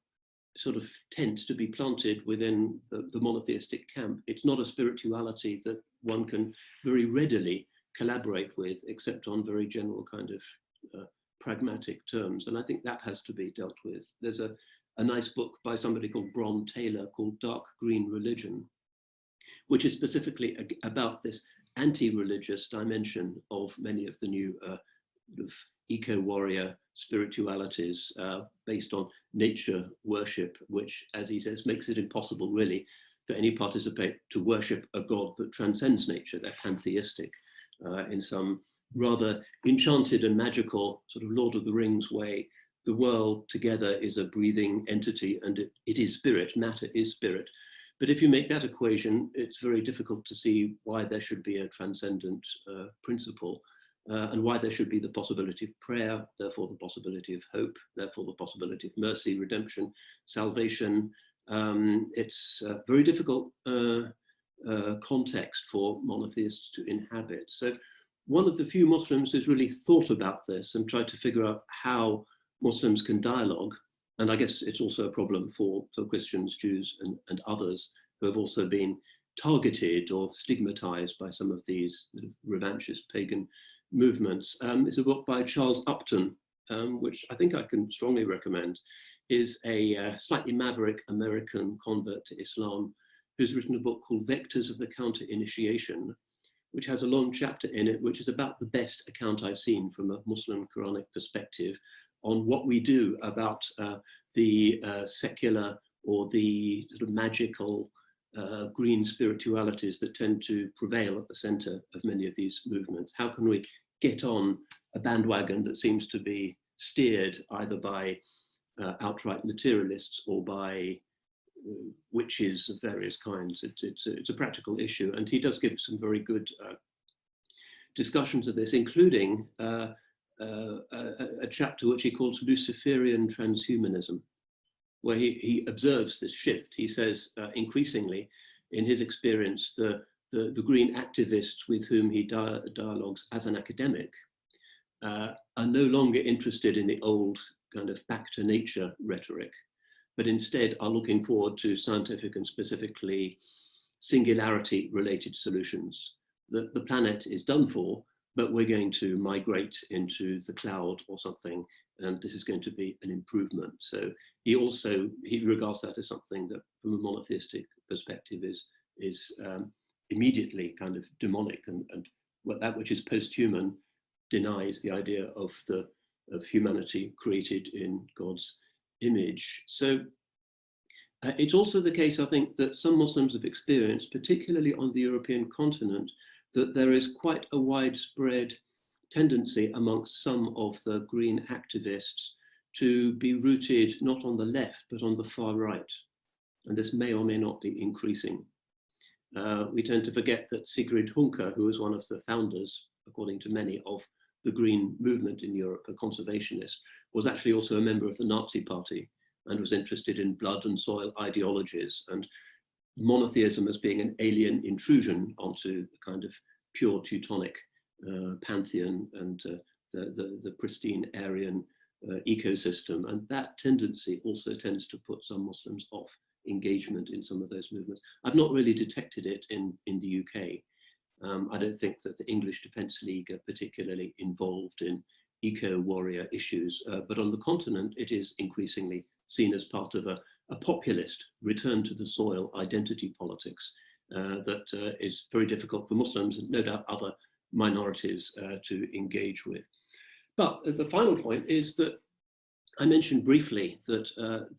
sort of tent to be planted within the monotheistic camp, it's not a spirituality that one can very readily collaborate with, except on very general kind of pragmatic terms. And I think that has to be dealt with. There's a nice book by somebody called Bron Taylor called Dark Green Religion, which is specifically about this anti-religious dimension of many of the new sort of eco-warrior spiritualities based on nature worship, which, as he says, makes it impossible really for any participant to worship a god that transcends nature. They're pantheistic in some rather enchanted and magical sort of Lord of the Rings way. The world together is a breathing entity, and it is spirit, matter is spirit. But if you make that equation, it's very difficult to see why there should be a transcendent principle, and why there should be the possibility of prayer, therefore the possibility of hope, therefore the possibility of mercy, redemption, salvation. It's a very difficult context for monotheists to inhabit. So one of the few Muslims who's really thought about this and tried to figure out how Muslims can dialogue, and I guess it's also a problem for Christians, Jews, and others who have also been targeted or stigmatized by some of these revanchist pagan movements. It's a book by Charles Upton, which I think I can strongly recommend, is a slightly maverick American convert to Islam who's written a book called Vectors of the Counter-Initiation, which has a long chapter in it, which is about the best account I've seen from a Muslim Quranic perspective on what we do about the secular or the sort of magical green spiritualities that tend to prevail at the center of many of these movements. How can we get on a bandwagon that seems to be steered either by outright materialists or by witches of various kinds? It's a practical issue, and he does give some very good discussions of this, including a chapter which he calls Luciferian transhumanism, where he observes this shift. He says increasingly, in his experience, the green activists with whom he dialogues as an academic are no longer interested in the old kind of back to nature rhetoric, but instead are looking forward to scientific and specifically singularity related solutions. The planet is done for, but we're going to migrate into the cloud or something, and this is going to be an improvement. So he regards that as something that from a monotheistic perspective is immediately kind of demonic, and that which is post-human denies the idea of humanity created in God's image. So it's also the case, I think, that some Muslims have experienced, particularly on the European continent, that there is quite a widespread tendency amongst some of the green activists to be rooted not on the left, but on the far right. And this may or may not be increasing. We tend to forget that Sigrid Hunke, who was one of the founders, according to many, of the green movement in Europe, a conservationist, was actually also a member of the Nazi Party and was interested in blood and soil ideologies and monotheism as being an alien intrusion onto the kind of pure Teutonic pantheon and the pristine Aryan ecosystem. And that tendency also tends to put some Muslims off engagement in some of those movements. I've not really detected it in the UK. I don't think that the English Defence League are particularly involved in eco-warrior issues, but on the continent it is increasingly seen as part of a populist return to the soil identity politics that is very difficult for Muslims and no doubt other minorities to engage with. But the final point is that I mentioned briefly that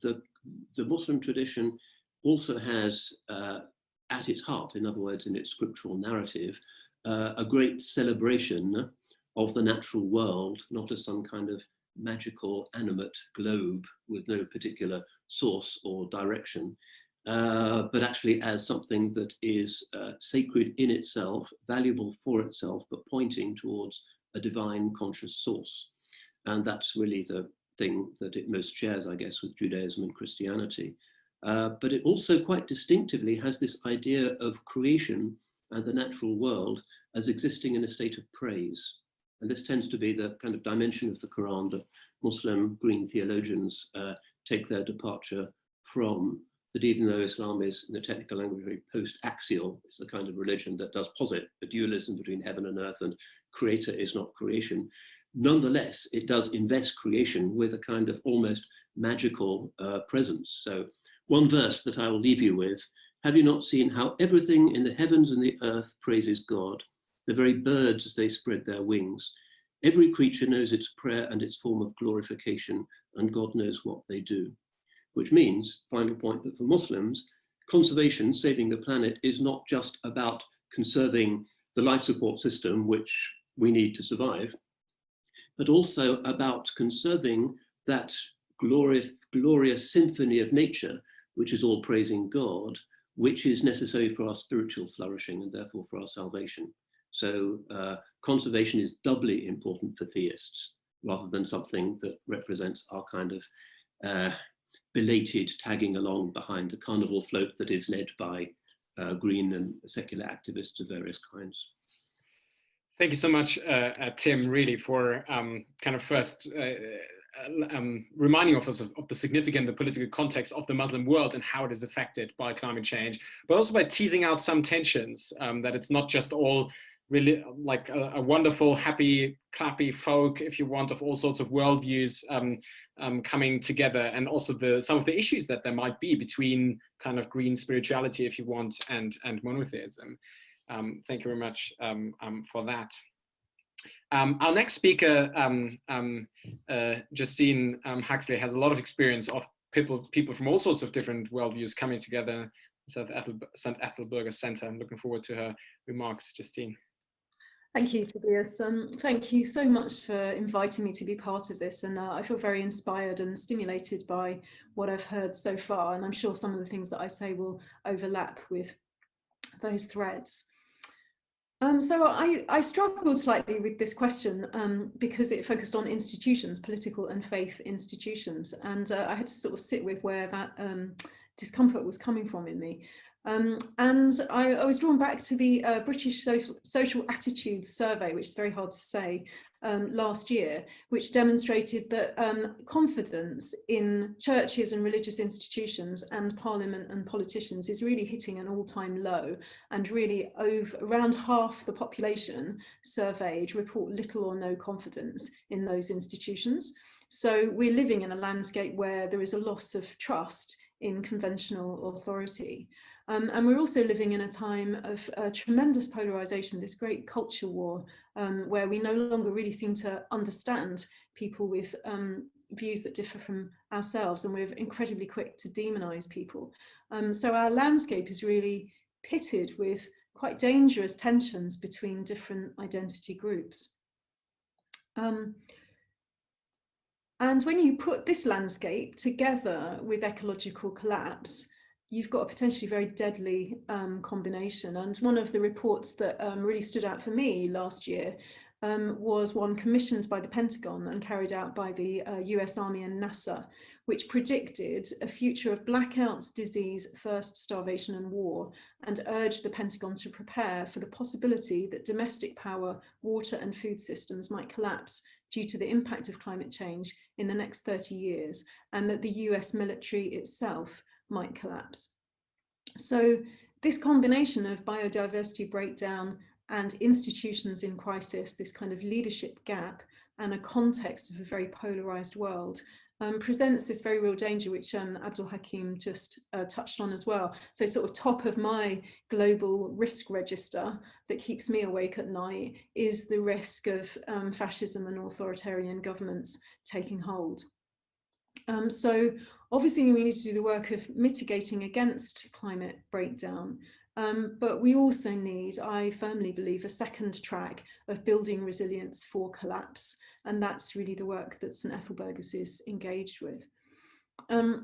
the Muslim tradition also has at its heart, in other words, in its scriptural narrative, a great celebration of the natural world, not as some kind of magical animate globe with no particular source or direction, but actually as something that is sacred in itself, valuable for itself, but pointing towards a divine conscious source. And that's really the thing that it most shares, I guess, with Judaism and Christianity. But it also quite distinctively has this idea of creation and the natural world as existing in a state of praise. And this tends to be the kind of dimension of the Quran that Muslim green theologians take their departure from, that even though Islam is, in the technical language, very post-axial, it's the kind of religion that does posit a dualism between heaven and earth, and creator is not creation. Nonetheless, it does invest creation with a kind of almost magical presence. So one verse that I will leave you with: have you not seen how everything in the heavens and the earth praises God? The very birds as they spread their wings. Every creature knows its prayer and its form of glorification, and God knows what they do. Which means, final point, that for Muslims, conservation, saving the planet, is not just about conserving the life support system, which we need to survive, but also about conserving that glorious symphony of nature, which is all praising God, which is necessary for our spiritual flourishing and therefore for our salvation. So conservation is doubly important for theists, rather than something that represents our kind of belated tagging along behind a carnival float that is led by green and secular activists of various kinds. Thank you so much, Tim, really, for kind of first reminding us of the significant, the political context of the Muslim world and how it is affected by climate change, but also by teasing out some tensions, that it's not just all really like a wonderful, happy, clappy folk, if you want, of all sorts of worldviews coming together, and also some of the issues that there might be between kind of green spirituality, if you want, and monotheism. Thank you very much for that. Our next speaker, Justine Huxley, has a lot of experience of people from all sorts of different worldviews coming together at St. Ethelburga Center. I'm looking forward to her remarks, Justine. Thank you, Tobias. Thank you so much for inviting me to be part of this. And I feel very inspired and stimulated by what I've heard so far. And I'm sure some of the things that I say will overlap with those threads. So I struggled slightly with this question because it focused on institutions, political and faith institutions. And I had to sort of sit with where that discomfort was coming from in me. And I was drawn back to the British Social Attitudes Survey, which is very hard to say, last year, which demonstrated that confidence in churches and religious institutions and parliament and politicians is really hitting an all-time low, and really around half the population surveyed report little or no confidence in those institutions. So we're living in a landscape where there is a loss of trust in conventional authority. And we're also living in a time of tremendous polarization, this great culture war, where we no longer really seem to understand people with views that differ from ourselves, and we're incredibly quick to demonize people. So our landscape is really pitted with quite dangerous tensions between different identity groups. And when you put this landscape together with ecological collapse, you've got a potentially very deadly combination. And one of the reports that really stood out for me last year was one commissioned by the Pentagon and carried out by the US Army and NASA, which predicted a future of blackouts, disease, thirst, starvation, and war, and urged the Pentagon to prepare for the possibility that domestic power, water, and food systems might collapse due to the impact of climate change in the next 30 years, and that the US military itself might collapse. So this combination of biodiversity breakdown and institutions in crisis, this kind of leadership gap, and a context of a very polarized world, presents this very real danger, which Abdul Hakim just touched on as well. So sort of top of my global risk register that keeps me awake at night is the risk of fascism and authoritarian governments taking hold. So obviously we need to do the work of mitigating against climate breakdown, but we also need, I firmly believe, a second track of building resilience for collapse, and that's really the work that St. Ethelburga's is engaged with.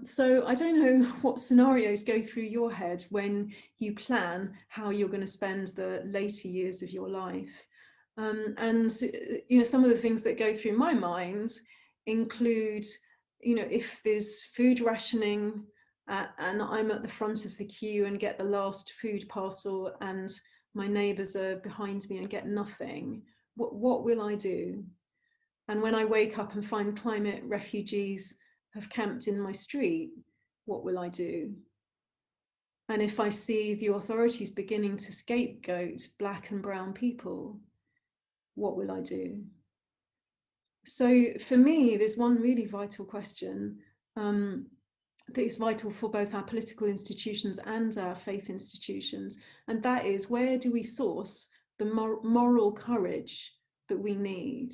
So I don't know what scenarios go through your head when you plan how you're going to spend the later years of your life. And you know, some of the things that go through my mind include, you know, if there's food rationing and I'm at the front of the queue and get the last food parcel and my neighbours are behind me and get nothing, what will I do? And when I wake up and find climate refugees have camped in my street, what will I do? And if I see the authorities beginning to scapegoat Black and brown people, what will I do? So for me, there's one really vital question that is vital for both our political institutions and our faith institutions, and that is, where do we source the moral courage that we need?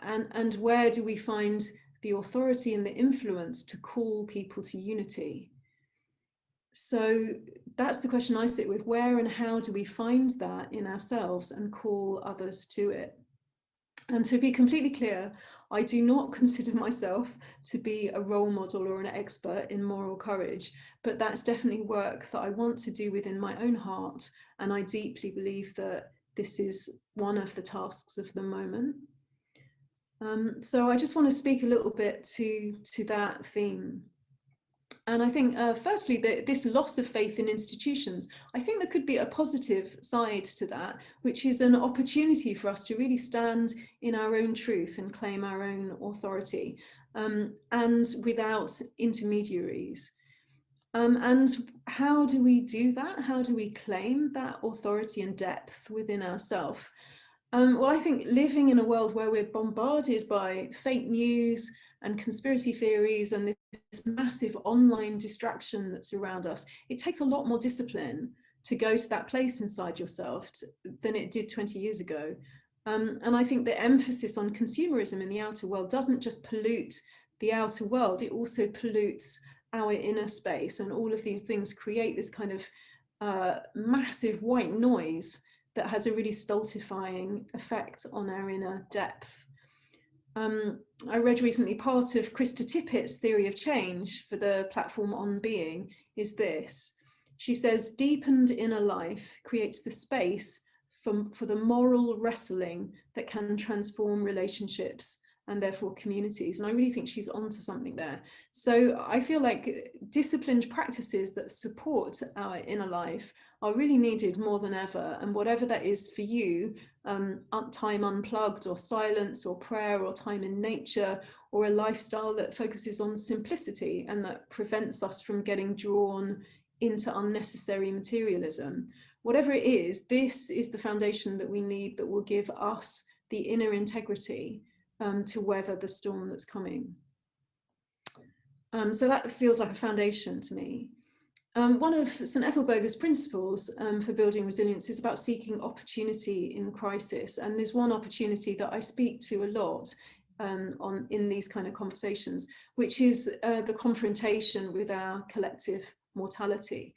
And where do we find the authority and the influence to call people to unity? So that's the question I sit with. Where and how do we find that in ourselves and call others to it? And to be completely clear, I do not consider myself to be a role model or an expert in moral courage, but that's definitely work that I want to do within my own heart. And I deeply believe that this is one of the tasks of the moment. So I just want to speak a little bit to that theme. And I think, firstly, this loss of faith in institutions, I think there could be a positive side to that, which is an opportunity for us to really stand in our own truth and claim our own authority, and without intermediaries. And how do we do that? How do we claim that authority and depth within ourselves? Well, I think living in a world where we're bombarded by fake news and conspiracy theories and this massive online distraction that's around us, it takes a lot more discipline to go to that place inside yourself than it did 20 years ago. And I think the emphasis on consumerism in the outer world doesn't just pollute the outer world, it also pollutes our inner space, and all of these things create this kind of massive white noise that has a really stultifying effect on our inner depth. I read recently part of Krista Tippett's theory of change for the platform On Being is this. She says, deepened inner life creates the space for the moral wrestling that can transform relationships and therefore communities. And I really think she's onto something there. So I feel like disciplined practices that support our inner life are really needed more than ever. And whatever that is for you, time unplugged or silence or prayer or time in nature, or a lifestyle that focuses on simplicity and that prevents us from getting drawn into unnecessary materialism. Whatever it is, this is the foundation that we need that will give us the inner integrity to weather the storm that's coming. So that feels like a foundation to me. One of St. Ethelburga's principles for building resilience is about seeking opportunity in crisis. And there's one opportunity that I speak to a lot in these kind of conversations, which is the confrontation with our collective mortality.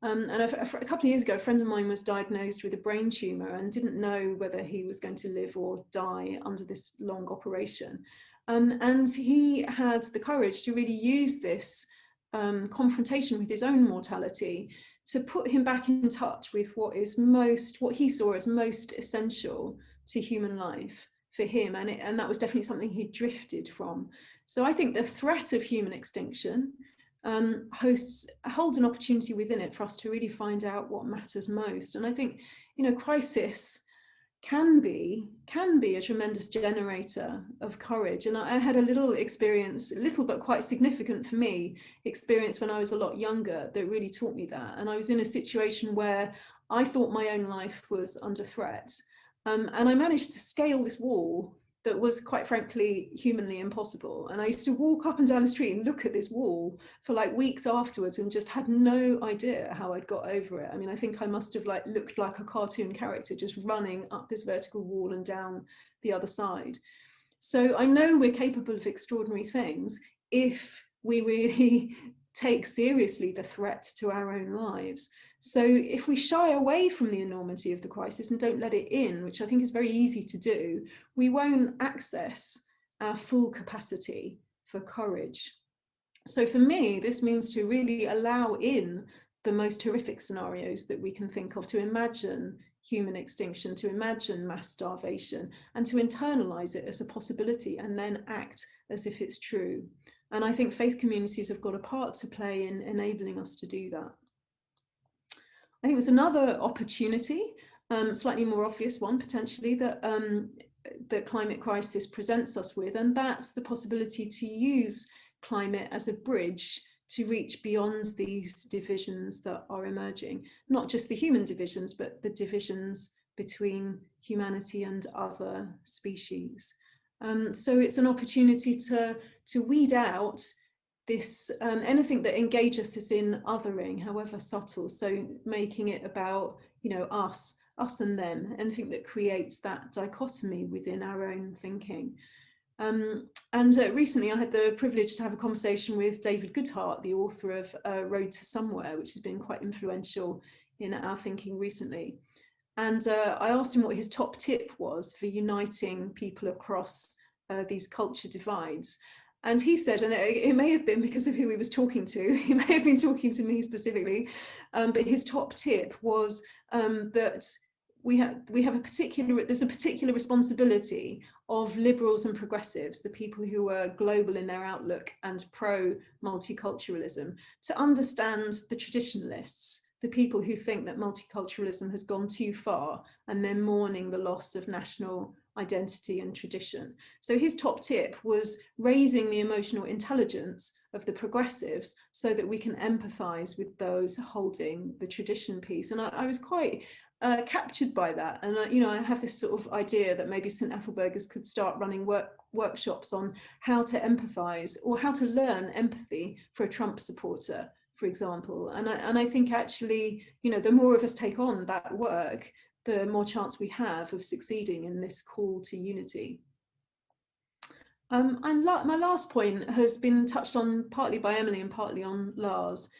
And a couple of years ago, a friend of mine was diagnosed with a brain tumor and didn't know whether he was going to live or die under this long operation. And he had the courage to really use this confrontation with his own mortality to put him back in touch with what he saw as most essential to human life for him. And that was definitely something he drifted from. So I think the threat of human extinction holds an opportunity within it for us to really find out what matters most. And I think, crisis can be a tremendous generator of courage. And I had a little but quite significant for me, experience when I was a lot younger that really taught me that. And I was in a situation where I thought my own life was under threat. And I managed to scale this wall that was, quite frankly, humanly impossible. And I used to walk up and down the street and look at this wall for like weeks afterwards and just had no idea how I'd got over it. I mean, I think I must have looked like a cartoon character just running up this vertical wall and down the other side. So I know we're capable of extraordinary things if we really take seriously the threat to our own lives. So if we shy away from the enormity of the crisis and don't let it in, which I think is very easy to do, we won't access our full capacity for courage. So for me, this means to really allow in the most horrific scenarios that we can think of, to imagine human extinction, to imagine mass starvation, and to internalize it as a possibility and then act as if it's true. And I think faith communities have got a part to play in enabling us to do that. I think there's another opportunity, slightly more obvious one potentially, that the climate crisis presents us with, and that's the possibility to use climate as a bridge to reach beyond these divisions that are emerging, not just the human divisions, but the divisions between humanity and other species. So it's an opportunity to weed out this anything that engages us in othering, however subtle. So making it about us and them, anything that creates that dichotomy within our own thinking. And recently I had the privilege to have a conversation with David Goodhart, the author of Road to Somewhere, which has been quite influential in our thinking recently. And I asked him what his top tip was for uniting people across these culture divides. And he said, and it may have been because of who he was talking to, he may have been talking to me specifically, but his top tip was that there's a particular responsibility of liberals and progressives, the people who are global in their outlook and pro-multiculturalism, to understand the traditionalists, the people who think that multiculturalism has gone too far and they're mourning the loss of national identity and tradition. So his top tip was raising the emotional intelligence of the progressives so that we can empathize with those holding the tradition piece. And I was quite captured by that. And I have this sort of idea that maybe St. Ethelburgers could start running workshops on how to empathize or how to learn empathy for a Trump supporter, for example. And I think actually, the more of us take on that work, the more chance we have of succeeding in this call to unity. And my last point has been touched on partly by Emily and partly on Lars,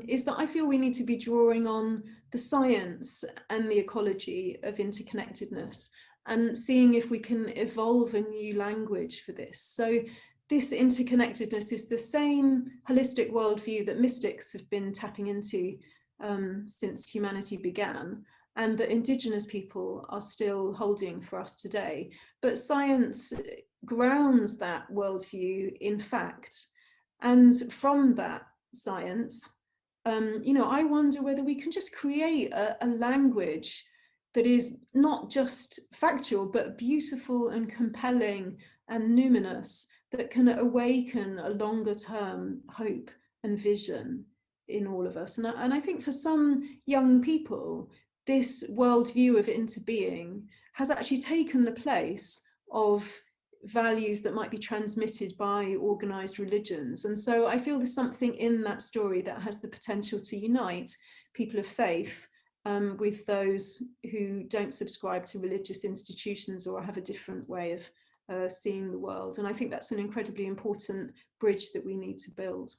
is that I feel we need to be drawing on the science and the ecology of interconnectedness and seeing if we can evolve a new language for this. So this interconnectedness is the same holistic worldview that mystics have been tapping into since humanity began, and that indigenous people are still holding for us today. But science grounds that worldview in fact. And from that science, I wonder whether we can just create a language that is not just factual, but beautiful and compelling and numinous, that can awaken a longer term hope and vision in all of us. And I think for some young people, this worldview of interbeing has actually taken the place of values that might be transmitted by organized religions. And so I feel there's something in that story that has the potential to unite people of faith with those who don't subscribe to religious institutions or have a different way of seeing the world. And I think that's an incredibly important bridge that we need to build.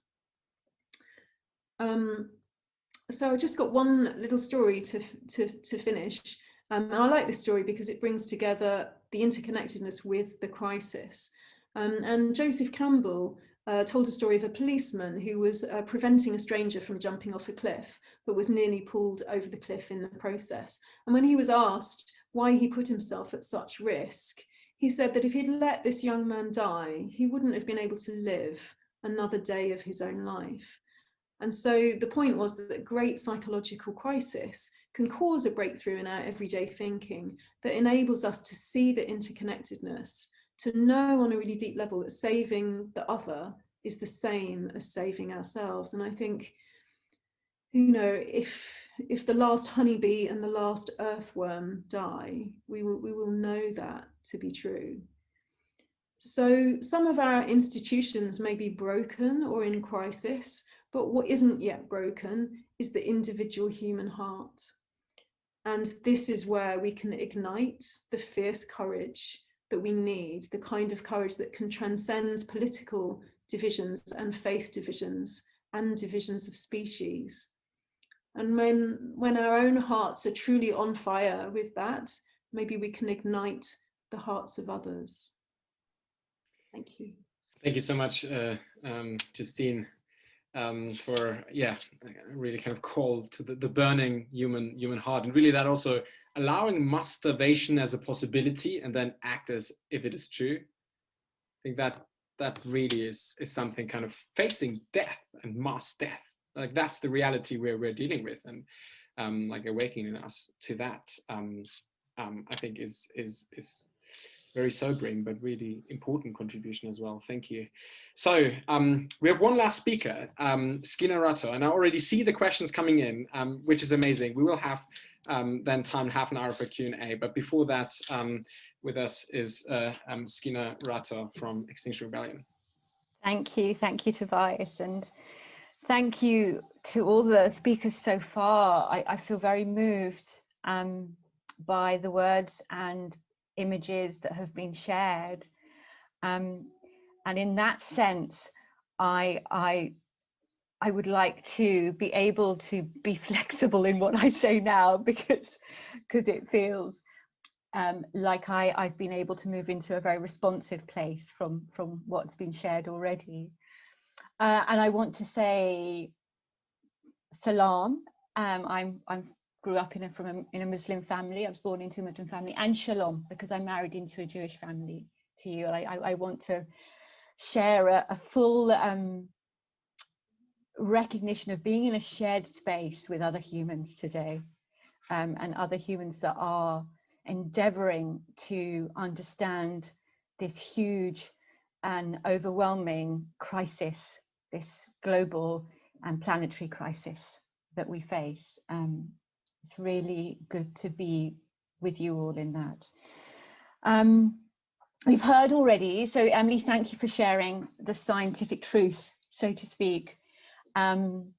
So I've just got one little story to finish. And I like this story because it brings together the interconnectedness with the crisis. And Joseph Campbell told a story of a policeman who was preventing a stranger from jumping off a cliff, but was nearly pulled over the cliff in the process. And when he was asked why he put himself at such risk, he said that if he'd let this young man die, he wouldn't have been able to live another day of his own life. And so the point was that great psychological crisis can cause a breakthrough in our everyday thinking that enables us to see the interconnectedness, to know on a really deep level that saving the other is the same as saving ourselves. And I think, if the last honeybee and the last earthworm die, we will know that to be true. So some of our institutions may be broken or in crisis, but what isn't yet broken is the individual human heart. And this is where we can ignite the fierce courage that we need, the kind of courage that can transcend political divisions and faith divisions and divisions of species. And when our own hearts are truly on fire with that, maybe we can ignite the hearts of others. Thank you. Thank you so much, Justine, for really kind of call to the burning human heart, and really that also allowing masturbation as a possibility and then act as if it is true. I think that really is something kind of facing death and mass death. Like that's the reality we're dealing with, and like awakening us to that, I think is very sobering, but really important contribution as well. Thank you. So we have one last speaker, Skeena Rathor, and I already see the questions coming in, which is amazing. We will have then time, half an hour for Q&A, but before that, with us is Skeena Rathor from Extinction Rebellion. Thank you, Tobias, and thank you to all the speakers so far. I feel very moved by the words and images that have been shared, and in that sense I would like to be able to be flexible in what I say now, because it feels like I've been able to move into a very responsive place from what's been shared already, and I want to say salam. I'm grew up in a Muslim family. I was born into a Muslim family, and shalom, because I'm married into a Jewish family to you. I want to share a full recognition of being in a shared space with other humans today, and other humans that are endeavoring to understand this huge and overwhelming crisis, this global and planetary crisis that we face. It's really good to be with you all in that. We've heard already, so Emily, thank you for sharing the scientific truth, so to speak, in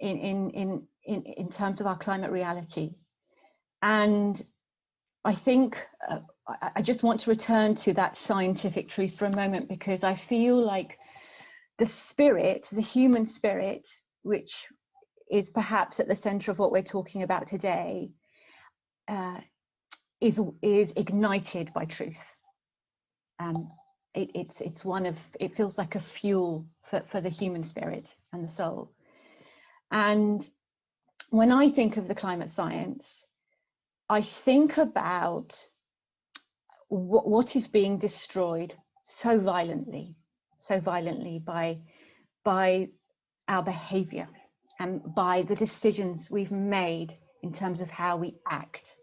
terms of our climate reality. And I think I just want to return to that scientific truth for a moment, because I feel like the spirit, the human spirit, which is perhaps at the center of what we're talking about today, is ignited by truth. It's one of, it feels like a fuel for the human spirit and the soul. And when I think of the climate science, I think about what is being destroyed so violently by our behavior and by the decisions we've made in terms of how we act.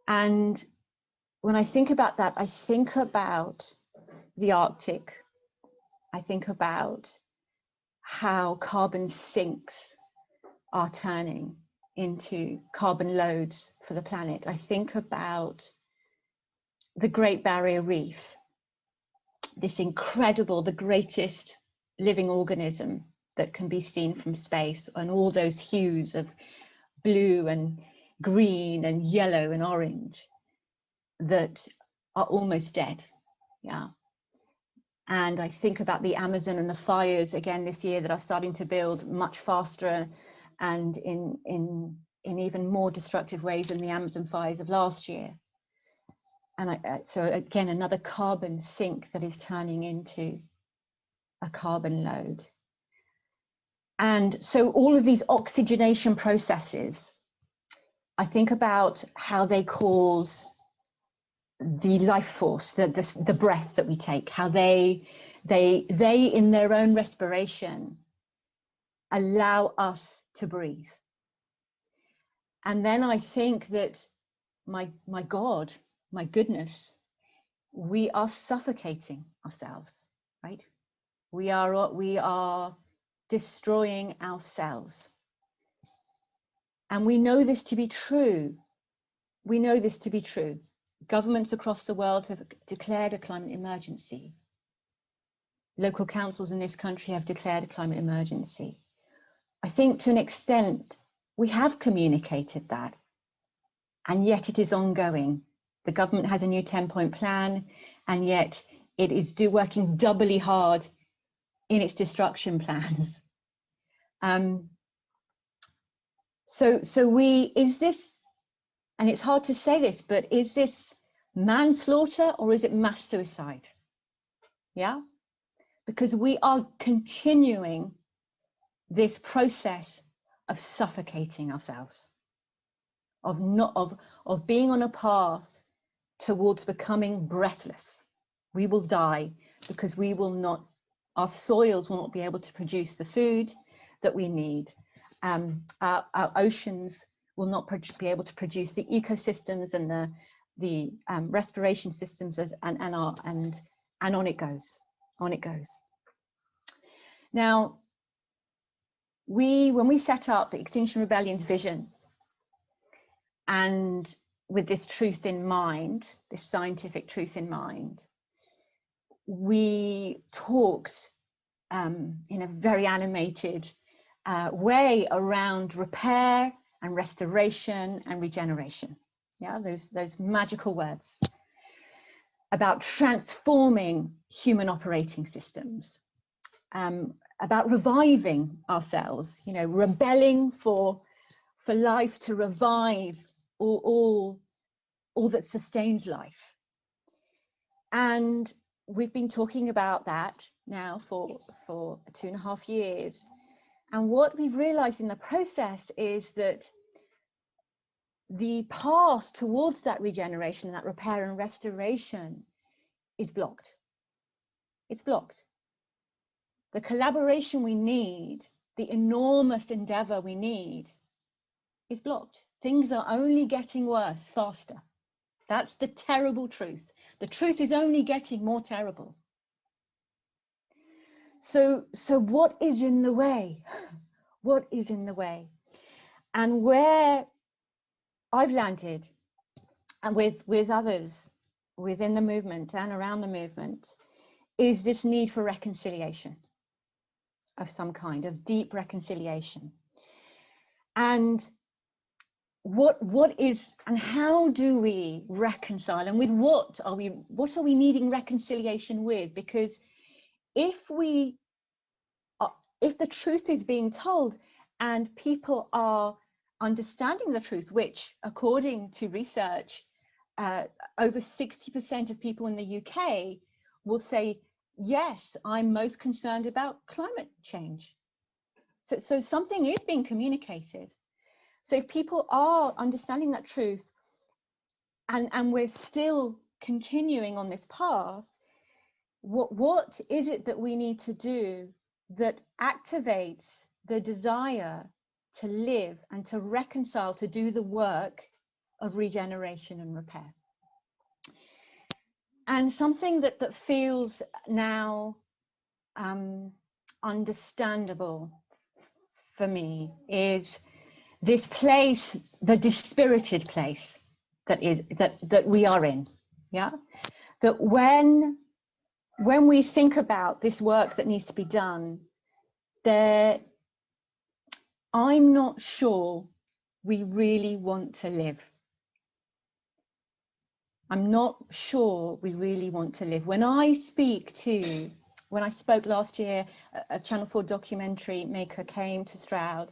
And when I think about that, I think about the Arctic. I think about how carbon sinks are turning into carbon loads for the planet. I think about the Great Barrier Reef, this incredible, the greatest living organism that can be seen from space, and all those hues of blue and green and yellow and orange that are almost dead. Yeah. And I think about the Amazon and the fires again this year that are starting to build much faster and in even more destructive ways than the Amazon fires of last year. And so again, another carbon sink that is turning into a carbon load. And so all of these oxygenation processes, I think about how they cause the life force, the breath that we take, how they in their own respiration allow us to breathe. And then I think that my God, my goodness, we are suffocating ourselves, right? We are destroying ourselves. And we know this to be true. We know this to be true. Governments across the world have declared a climate emergency. Local councils in this country have declared a climate emergency. I think to an extent we have communicated that, and yet it is ongoing. The government has a new 10-point plan, and yet it is working doubly hard in its destruction plans. Is this, and it's hard to say this, but is this manslaughter or is it mass suicide? Yeah, because we are continuing this process of suffocating ourselves, of being on a path towards becoming breathless. We will die because we will not, our soils will not be able to produce the food that we need. Our oceans will not be able to produce the ecosystems and the respiration systems, and on it goes, on it goes. Now, when we set up the Extinction Rebellion's vision, and with this truth in mind, this scientific truth in mind, we talked in a very animated way around repair and restoration and regeneration. Yeah, those magical words about transforming human operating systems, about reviving ourselves, you know, rebelling for life to revive all that sustains life. And we've been talking about that now for 2.5 years. And what we've realized in the process is that the path towards that regeneration, that repair and restoration is blocked. It's blocked. The collaboration we need, the enormous endeavor we need, is blocked. Things are only getting worse faster. That's the terrible truth. The truth is only getting more terrible. So what is in the way? What is in the way? And where I've landed, and with others within the movement and around the movement, is this need for reconciliation of some kind, of deep reconciliation. And what is, and how do we reconcile, and with what are we needing reconciliation with? Because if the truth is being told and people are understanding the truth, which according to research, over 60% of people in the UK will say, yes, I'm most concerned about climate change. So something is being communicated. So if people are understanding that truth, and we're still continuing on this path, what is it that we need to do that activates the desire to live and to reconcile, to do the work of regeneration and repair? And something that feels now understandable for me is this place, the dispirited place that we are in. Yeah, that when we think about this work that needs to be done, I'm not sure we really want to live. I'm not sure we really want to live. When I spoke last year, a Channel 4 documentary maker came to Stroud,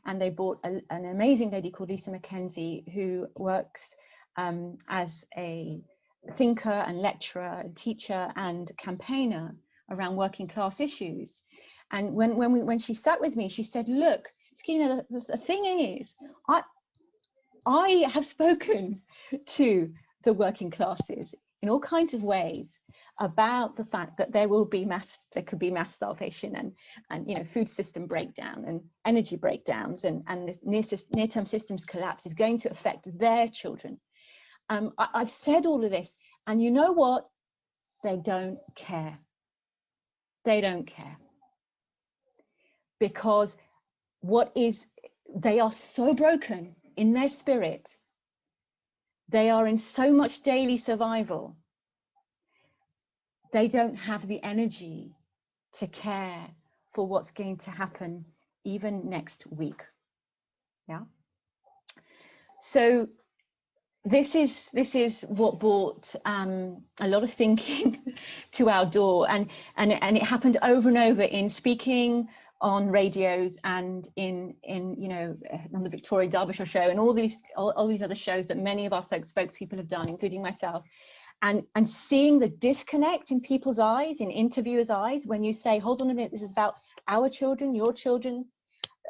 and they brought an amazing lady called Lisa McKenzie, who works as a thinker and lecturer and teacher and campaigner around working class issues. And when she sat with me, she said, look, Skeena, the thing is, I have spoken to the working classes in all kinds of ways about the fact that there could be mass starvation and food system breakdown and energy breakdowns, and this near-term systems collapse is going to affect their children. I've said all of this, and you know what? They don't care. They don't care. Because they are so broken in their spirit. They are in so much daily survival. They don't have the energy to care for what's going to happen even next week. Yeah. So this is what brought a lot of thinking to our door, and it happened over and over in speaking on radios and in on the Victoria Derbyshire show and all these other shows that many of our spokespeople have done, including myself, and seeing the disconnect in people's eyes, in interviewers' eyes, when you say, hold on a minute, this is about our children, your children.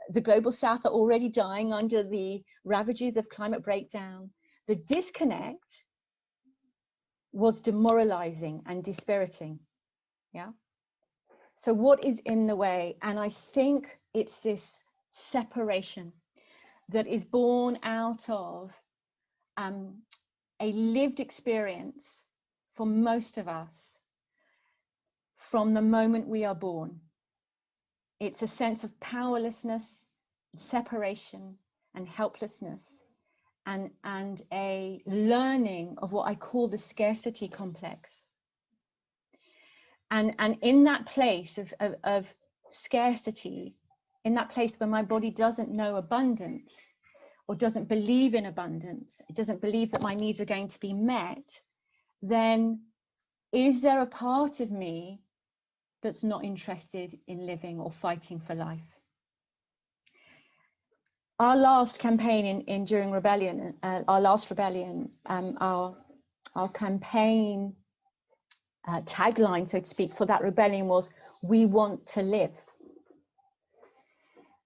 The global south are already dying under the ravages of climate breakdown. The disconnect was demoralizing and dispiriting. Yeah. So what is in the way? And I think it's this separation that is born out of a lived experience for most of us from the moment we are born. It's a sense of powerlessness, separation, and helplessness, and a learning of what I call the scarcity complex. And in that place of scarcity, in that place where my body doesn't know abundance, or doesn't believe in abundance, it doesn't believe that my needs are going to be met, then is there a part of me that's not interested in living or fighting for life? Our last campaign during rebellion, our last rebellion, our campaign tagline, so to speak, for that rebellion was, "We want to live."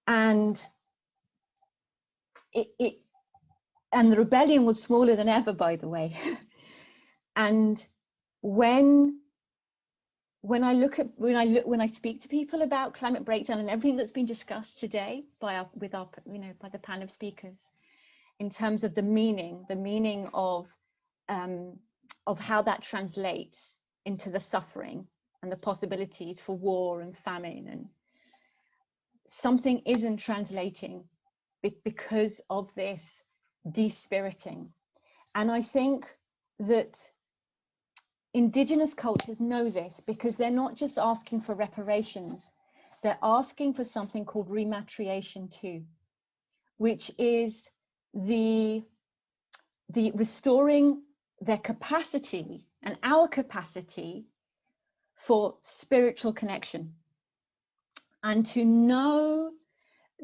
And and the rebellion was smaller than ever, by the way. And when I speak to people about climate breakdown and everything that's been discussed today by the panel of speakers, in terms of the meaning of how that translates into the suffering and the possibilities for war and famine, and something isn't translating because of this despiriting. And I think that indigenous cultures know this, because they're not just asking for reparations, they're asking for something called rematriation too, which is the restoring their capacity and our capacity for spiritual connection, and to know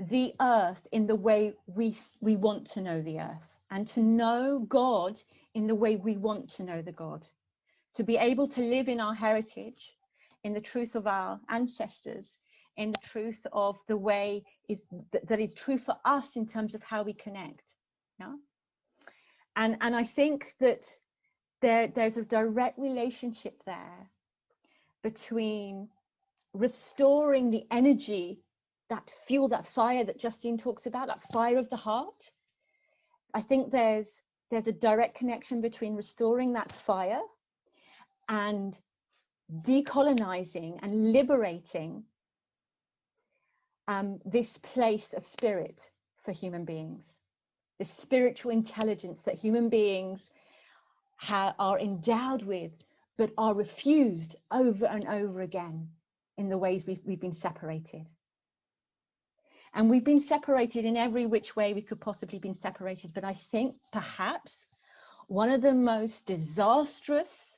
the earth in the way we want to know the earth, and to know God in the way we want to know the God, to be able to live in our heritage, in the truth of our ancestors, in the truth of the way that is true for us in terms of how we connect. Yeah. And I think that there's a direct relationship there between restoring the energy, that fuel, that fire that Justine talks about, that fire of the heart. I think there's a direct connection between restoring that fire and decolonizing and liberating this place of spirit for human beings, this spiritual intelligence that human beings are endowed with, but are refused over and over again in the ways we've been separated. And we've been separated in every which way we could possibly been separated. But I think perhaps one of the most disastrous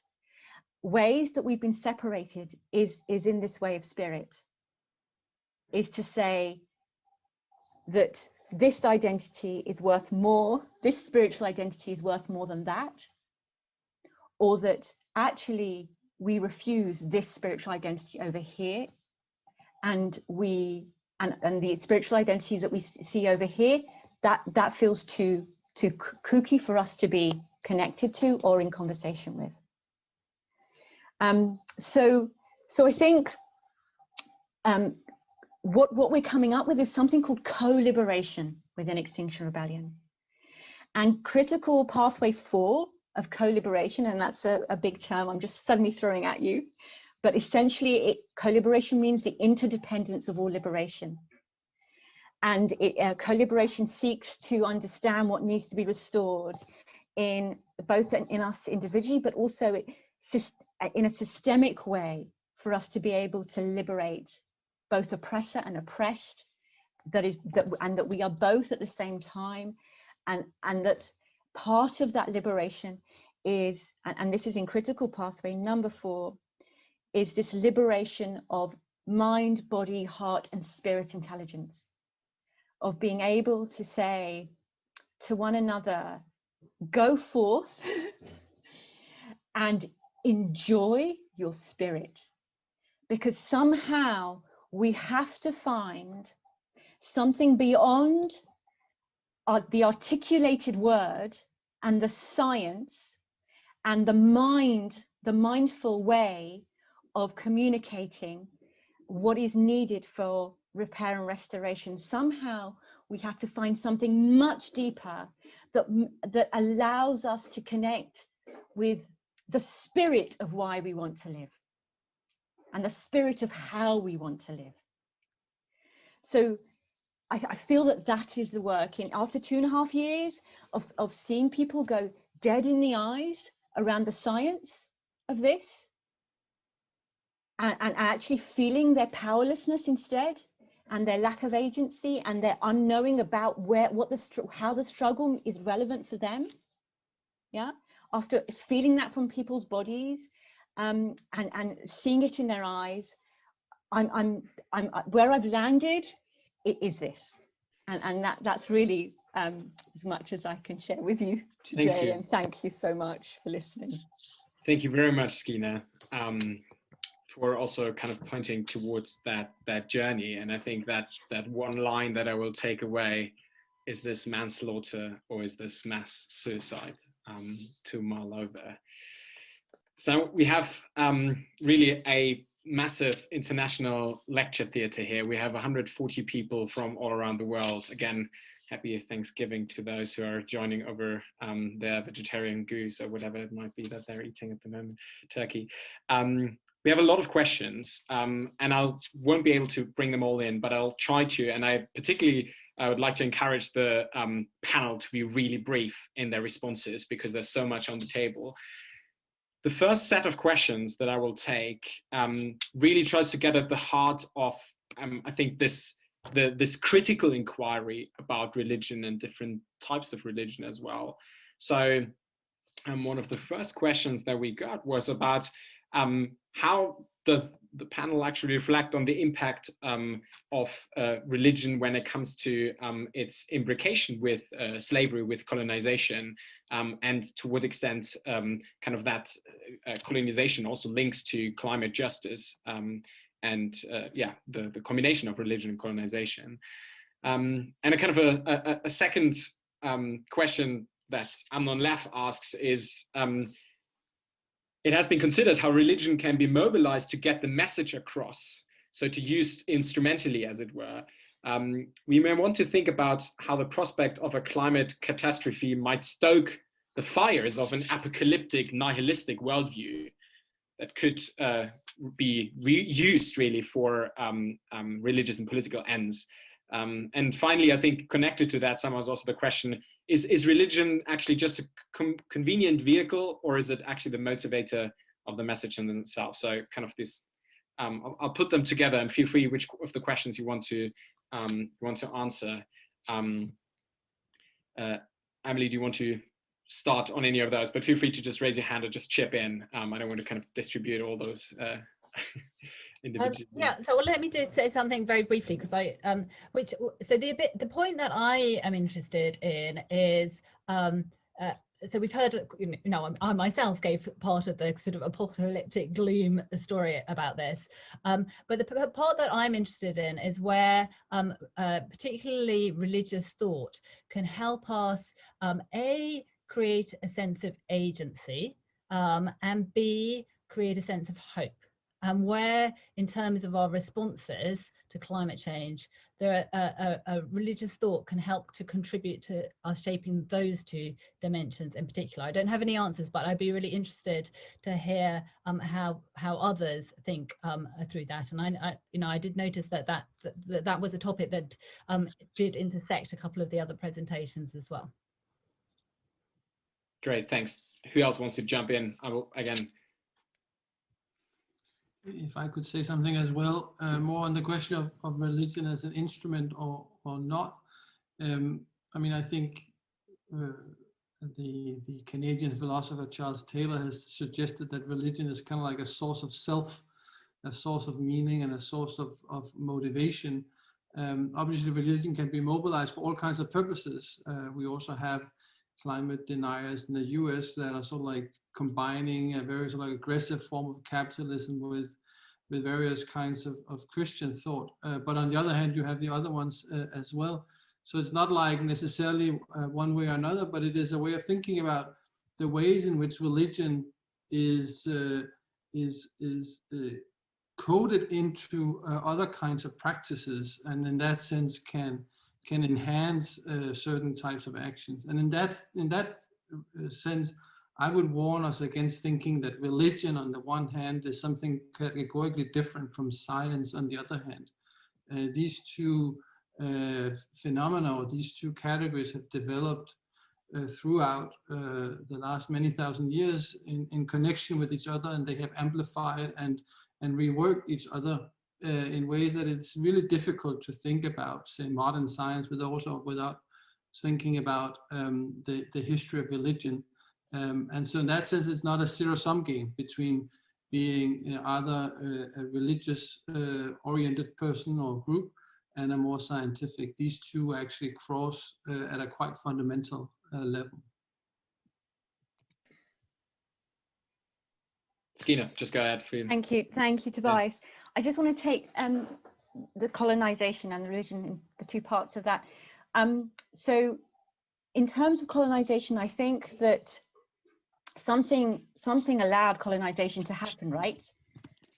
ways that we've been separated is in this way of spirit, is to say that this identity is worth more, this spiritual identity is worth more than that, or that actually we refuse this spiritual identity over here, and the spiritual identity that we see over here, that feels too kooky for us to be connected to or in conversation with. So I think what we're coming up with is something called co-liberation within Extinction Rebellion. And critical pathway 4 of co-liberation, and that's a big term I'm just suddenly throwing at you, but essentially co-liberation means the interdependence of all liberation. And co-liberation seeks to understand what needs to be restored in both in us individually, but also in a systemic way for us to be able to liberate both oppressor and oppressed, and that we are both at the same time, and that part of that liberation is, and this is in critical pathway number 4, is this liberation of mind, body, heart, and spirit intelligence, of being able to say to one another, go forth and enjoy your spirit, because somehow we have to find something beyond the articulated word and the science and the mindful way of communicating what is needed for repair and restoration. Somehow we have to find something much deeper that allows us to connect with the spirit of why we want to live and the spirit of how we want to live. So I feel that is the work. After 2.5 years of seeing people go dead in the eyes around the science of this, and actually feeling their powerlessness instead, and their lack of agency, and their unknowing about how the struggle is relevant for them. Yeah, after feeling that from people's bodies, and seeing it in their eyes, I'm where I've landed. It is this, and that's really as much as I can share with you today. And thank you so much for listening. Thank you very much, Skeena, for also kind of pointing towards that journey. And I think that one line that I will take away is this manslaughter, or is this mass suicide, to mull over. So we have really a massive international lecture theatre here. We have 140 people from all around the world, again, happy Thanksgiving to those who are joining over their vegetarian goose or whatever it might be that they're eating at the moment, turkey. We have a lot of questions, and I won't be able to bring them all in, but I'll try to. And I would like to encourage the panel to be really brief in their responses, because there's so much on the table. The first set of questions that I will take really tries to get at the heart of, I think, this critical inquiry about religion and different types of religion as well. So one of the first questions that we got was about how does the panel actually reflect on the impact of religion when it comes to its imbrication with slavery, with colonization, and to what extent kind of that colonization also links to climate justice, and the combination of religion and colonization. And a kind of a second question that Amnon Leff asks is, it has been considered how religion can be mobilized to get the message across, so to use instrumentally, as it were. We may want to think about how the prospect of a climate catastrophe might stoke the fires of an apocalyptic, nihilistic worldview that could be used really for religious and political ends. And finally, I think connected to that, somehow is also the question, is religion actually just a convenient vehicle, or is it actually the motivator of the message in itself? So kind of this, I'll put them together, and feel free which of the questions you want to answer. Emily, do you want to start on any of those? But feel free to just raise your hand or just chip in. I don't want to kind of distribute all those individually. Yeah, so let me just say something very briefly, because the point that I am interested in is, so we've heard, I myself gave part of the sort of apocalyptic gloom story about this, but the part that I'm interested in is where particularly religious thought can help us A, create a sense of agency, and B, create a sense of hope. And where, in terms of our responses to climate change, a religious thought can help to contribute to us shaping those two dimensions in particular. I don't have any answers, but I'd be really interested to hear how others think through that. And I did notice that was a topic that did intersect a couple of the other presentations as well. Great, thanks. Who else wants to jump in? I will again. If I could say something as well, more on the question of religion as an instrument or not. I mean, I think the Canadian philosopher Charles Taylor has suggested that religion is kind of like a source of self, a source of meaning, and a source of motivation. Obviously, religion can be mobilized for all kinds of purposes. We also have climate deniers in the US that are sort of like combining a very sort of aggressive form of capitalism with various kinds of Christian thought. But on the other hand, you have the other ones as well. So it's not like necessarily one way or another, but it is a way of thinking about the ways in which religion is coded into other kinds of practices, and in that sense can enhance certain types of actions. And in that sense, I would warn us against thinking that religion on the one hand is something categorically different from science on the other hand. These two phenomena, or these two categories, have developed throughout the last many thousand years in connection with each other, and they have amplified and reworked each other in ways that it's really difficult to think about, say, modern science, but also without thinking about the history of religion. And so in that sense, it's not a zero-sum game between being either a religious oriented person or group and a more scientific. These two actually cross at a quite fundamental level. Skeena, just go ahead. Thank you, Tobias. Yeah. I just want to take the colonization and the religion, the two parts of that. So in terms of colonization, I think that something allowed colonization to happen, right?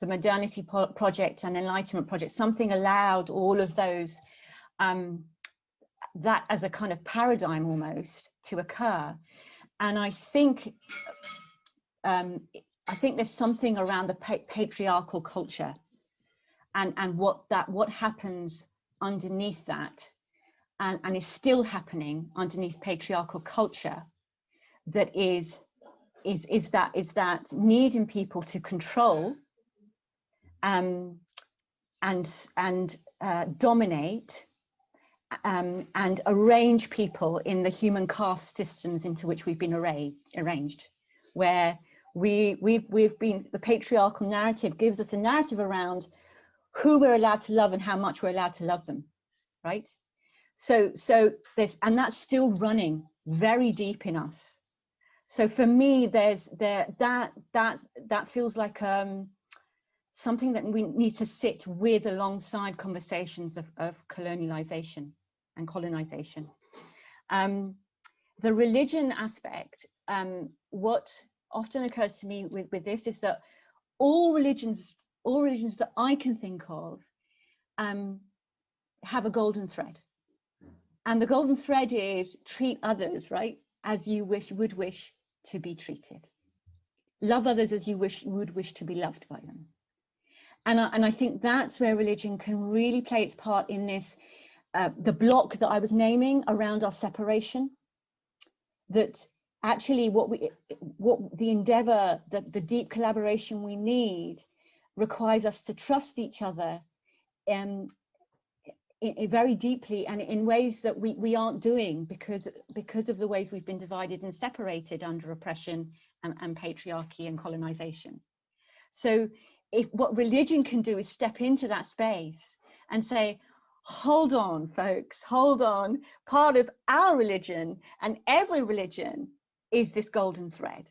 The modernity project and enlightenment project, something allowed all of those that as a kind of paradigm almost to occur. And I think there's something around the patriarchal culture and what happens underneath that, and is still happening underneath patriarchal culture, that is that need in people to control and dominate and arrange people in the human caste systems into which we've been arranged, where we've been, the patriarchal narrative gives us a narrative around who we're allowed to love and how much we're allowed to love them, right? So there's, and that's still running very deep in us. So for me, that feels like something that we need to sit with alongside conversations of colonialization and colonization. The religion aspect, what often occurs to me with this is that all religions that I can think of have a golden thread. And the golden thread is treat others, right, as you would wish to be treated. Love others as you would wish to be loved by them. And I think that's where religion can really play its part in this, the block that I was naming around our separation, that actually what the endeavor, the deep collaboration we need requires us to trust each other very deeply and in ways that we aren't doing because of the ways we've been divided and separated under oppression and patriarchy and colonization. So if what religion can do is step into that space and say, hold on, folks, hold on. Part of our religion and every religion is this golden thread.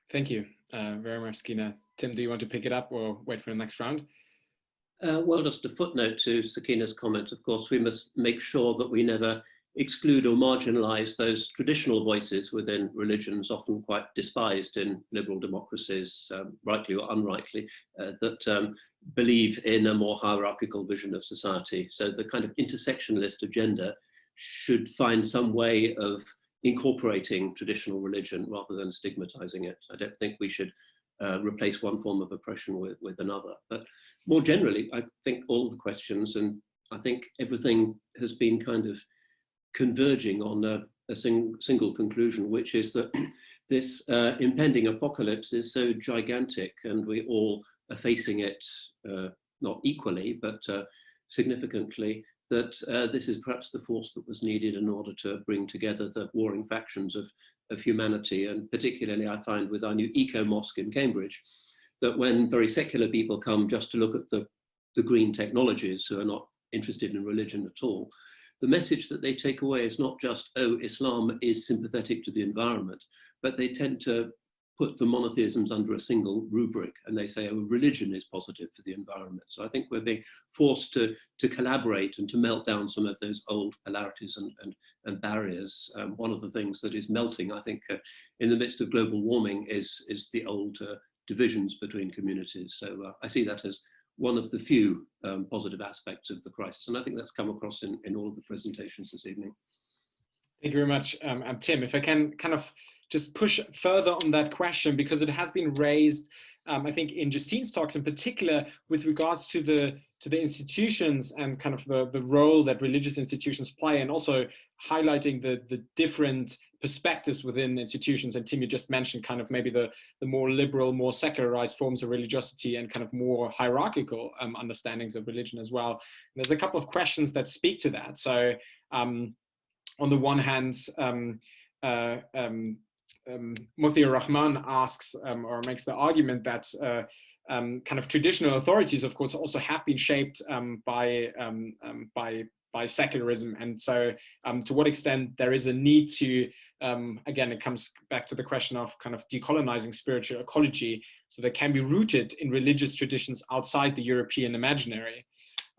Thank you very much, Skeena. Tim, do you want to pick it up or wait for the next round? Well, just a footnote to Skeena's comment. Of course, we must make sure that we never exclude or marginalize those traditional voices within religions, often quite despised in liberal democracies, rightly or unrightly, that believe in a more hierarchical vision of society. So the kind of intersectionalist agenda should find some way of incorporating traditional religion rather than stigmatizing it. I don't think we should replace one form of oppression with another. But more generally, I think all of the questions, and I think everything has been kind of converging on a single conclusion, which is that this impending apocalypse is so gigantic and we all are facing it not equally, but significantly, that this is perhaps the force that was needed in order to bring together the warring factions of humanity. And particularly I find with our new eco-mosque in Cambridge, that when very secular people come just to look at the green technologies, who are not interested in religion at all, the message that they take away is not just, oh, Islam is sympathetic to the environment, but they tend to put the monotheisms under a single rubric, and they say, oh, religion is positive for the environment. So I think we're being forced to collaborate and to melt down some of those old polarities and barriers. One of the things that is melting, I think, in the midst of global warming is the old divisions between communities. So I see that as one of the few positive aspects of the crisis. And I think that's come across in all of the presentations this evening. Thank you very much. Tim, if I can kind of just push further on that question, because it has been raised, I think in Justine's talks in particular, with regards to the institutions and kind of the role that religious institutions play, and also highlighting the different perspectives within institutions. And Tim, you just mentioned kind of maybe the more liberal, more secularized forms of religiosity and kind of more hierarchical understandings of religion as well. And there's a couple of questions that speak to that. So on the one hand, Muthir Rahman asks or makes the argument that kind of traditional authorities, of course, also have been shaped by secularism, and so to what extent there is a need to, again, it comes back to the question of kind of decolonizing spiritual ecology, so that can be rooted in religious traditions outside the European imaginary.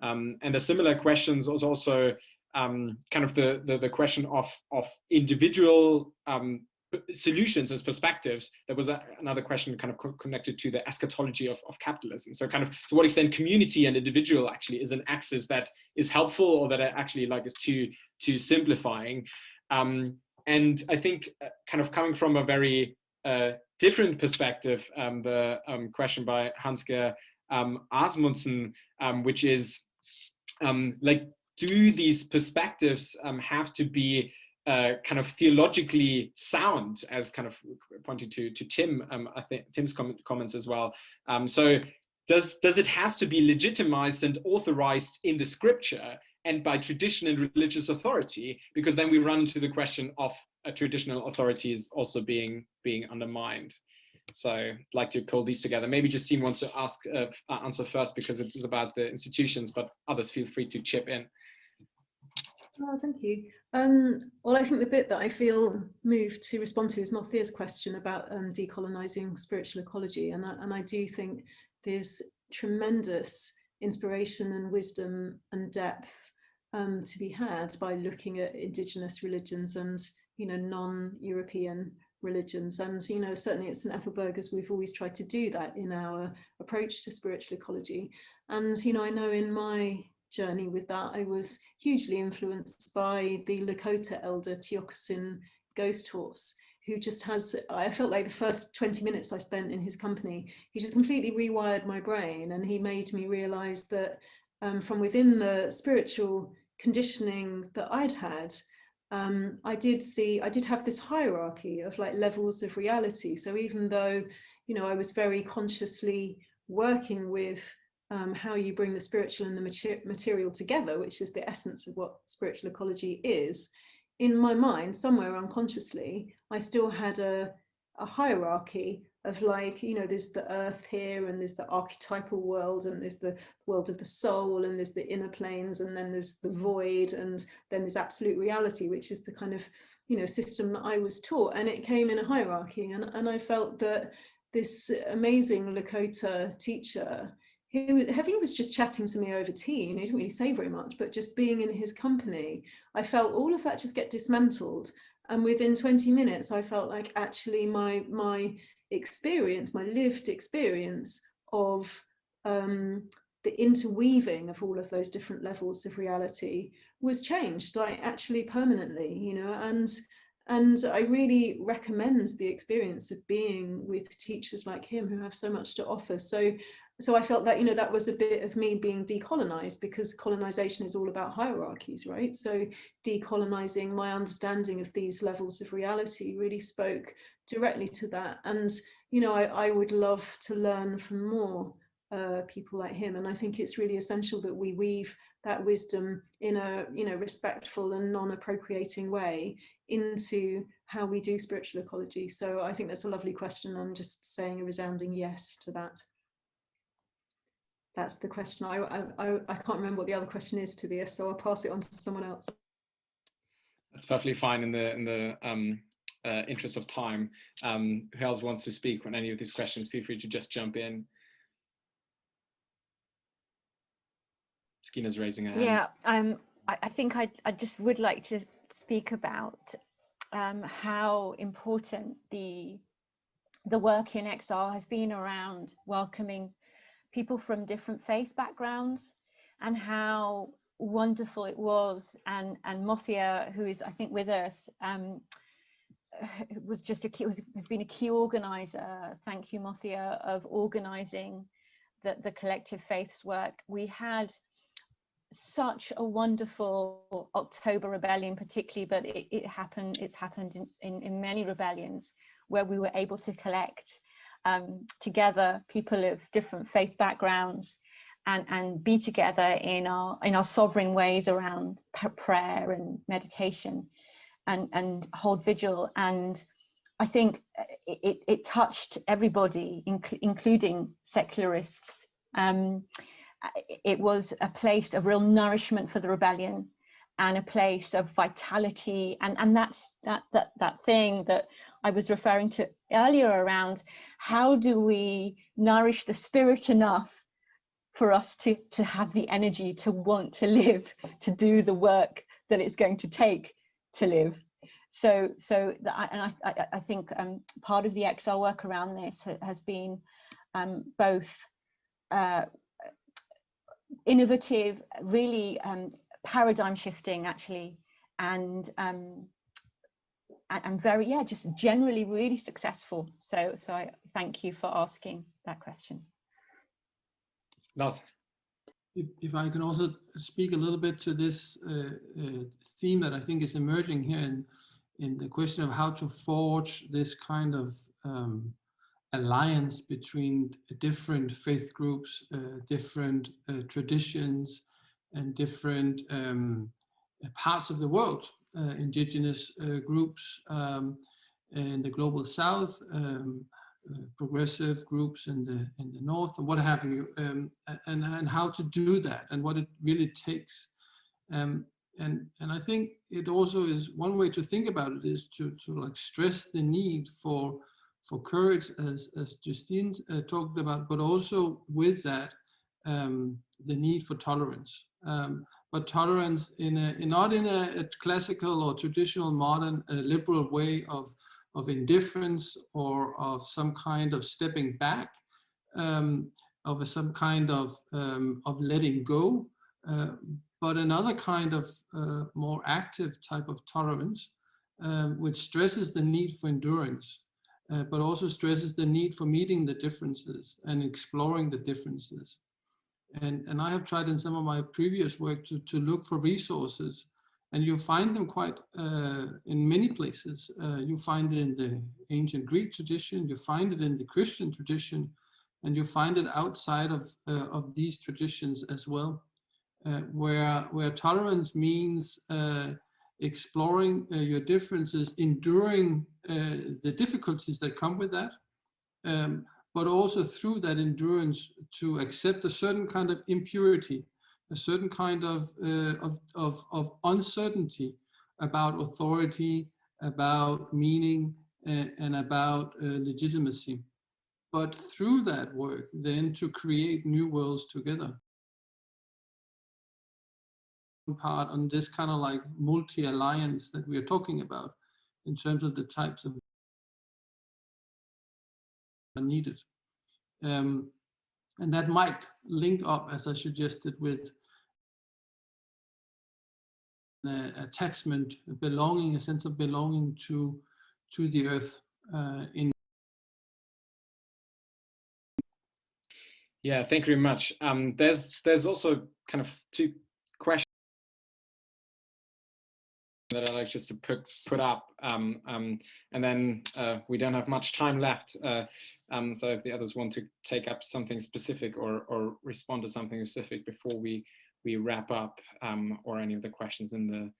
And a similar question is also kind of the question of individual solutions and perspectives, there was another question kind of connected to the eschatology of capitalism. So kind of to what extent community and individual actually is an axis that is helpful, or that actually like is too simplifying. And I think kind of coming from a very different perspective, the question by Hans-Geir Asmundsen, which is like, do these perspectives have to be kind of theologically sound, as kind of pointing to Tim, I think Tim's comments as well. So does it has to be legitimized and authorized in the scripture and by tradition and religious authority? Because then we run to the question of traditional authorities also being undermined. So I'd like to pull these together. Maybe Justine wants to answer first, because it is about the institutions, but others feel free to chip in. Oh, thank you. Well, I think the bit that I feel moved to respond to is Morthea's question about decolonizing spiritual ecology. And I do think there's tremendous inspiration and wisdom and depth to be had by looking at indigenous religions and, you know, non-European religions. And, you know, certainly at St. Ethelburga's, we've always tried to do that in our approach to spiritual ecology. And, you know, I know in my journey with that, I was hugely influenced by the Lakota elder Tiokasin Ghost Horse, who just has, I felt like the first 20 minutes I spent in his company, he just completely rewired my brain, and he made me realize that from within the spiritual conditioning that I'd had, I did have this hierarchy of like levels of reality. So even though, you know, I was very consciously working with how you bring the spiritual and the material together, which is the essence of what spiritual ecology is, in my mind, somewhere unconsciously, I still had a hierarchy of like, you know, there's the earth here, and there's the archetypal world, and there's the world of the soul, and there's the inner planes, and then there's the void, and then there's absolute reality, which is the kind of, you know, system that I was taught. And it came in a hierarchy. And I felt that this amazing Lakota teacher, he was just chatting to me over tea, and he didn't really say very much, but just being in his company, I felt all of that just get dismantled. And within 20 minutes, I felt like actually my experience, my lived experience of the interweaving of all of those different levels of reality was changed, like actually permanently, you know. And I really recommend the experience of being with teachers like him who have so much to offer. So I felt that, you know, that was a bit of me being decolonized, because colonization is all about hierarchies, right? So decolonizing my understanding of these levels of reality really spoke directly to that. And, you know, I would love to learn from more people like him. And I think it's really essential that we weave that wisdom in a, you know, respectful and non-appropriating way into how we do spiritual ecology. So I think that's a lovely question. I'm just saying a resounding yes to that. That's the question. I can't remember what the other question is, Tobias, so I'll pass it on to someone else. That's perfectly fine in the interest of time. Who else wants to speak on any of these questions? Feel free to just jump in. Skeena's raising her hand. Yeah, I think I just would like to speak about how important the work in Cllr has been around welcoming people from different faith backgrounds, and how wonderful it was. And Morthea, who is I think with us, has been a key organizer. Thank you, Morthea, of organizing the collective faiths work. We had such a wonderful October rebellion particularly, but it's happened in many rebellions where we were able to collect together people of different faith backgrounds and be together in our sovereign ways around prayer and meditation and hold vigil. And I think it touched everybody, including secularists. It was a place of real nourishment for the rebellion and a place of vitality, and that's that thing that I was referring to earlier around how do we nourish the spirit enough for us to have the energy to want to live, to do the work that it's going to take to live. I think part of the Cllr work around this has been both innovative, really paradigm shifting actually, and very, yeah, just generally really successful. So I thank you for asking that question. Lars. If I can also speak a little bit to this theme that I think is emerging here in the question of how to forge this kind of alliance between different faith groups, different traditions, and different parts of the world, indigenous groups in the global south, progressive groups in the north, and what have you, and how to do that, and what it really takes. And I think it also is one way to think about it is to like stress the need for courage, as Justine talked about, but also with that the need for tolerance. But tolerance not in a classical or traditional modern liberal way of indifference or of some kind of stepping back, of some kind of letting go, but another kind of more active type of tolerance, which stresses the need for endurance, but also stresses the need for meeting the differences and exploring the differences. And I have tried in some of my previous work to look for resources, and you find them quite in many places. You find it in the ancient Greek tradition, you find it in the Christian tradition, and you find it outside of these traditions as well, where tolerance means exploring your differences, enduring the difficulties that come with that, but also through that endurance to accept a certain kind of impurity, a certain kind of uncertainty about authority, about meaning, and about legitimacy. But through that work, then to create new worlds together. Part on this kind of like multi-alliance that we are talking about in terms of the types of needed. And that might link up, as I suggested, with attachment, belonging, a sense of belonging to the earth. Yeah, thank you very much. There's also kind of two questions that I'd like just to put up, and then we don't have much time left. So if the others want to take up something specific or respond to something specific before we wrap up, or any of the questions in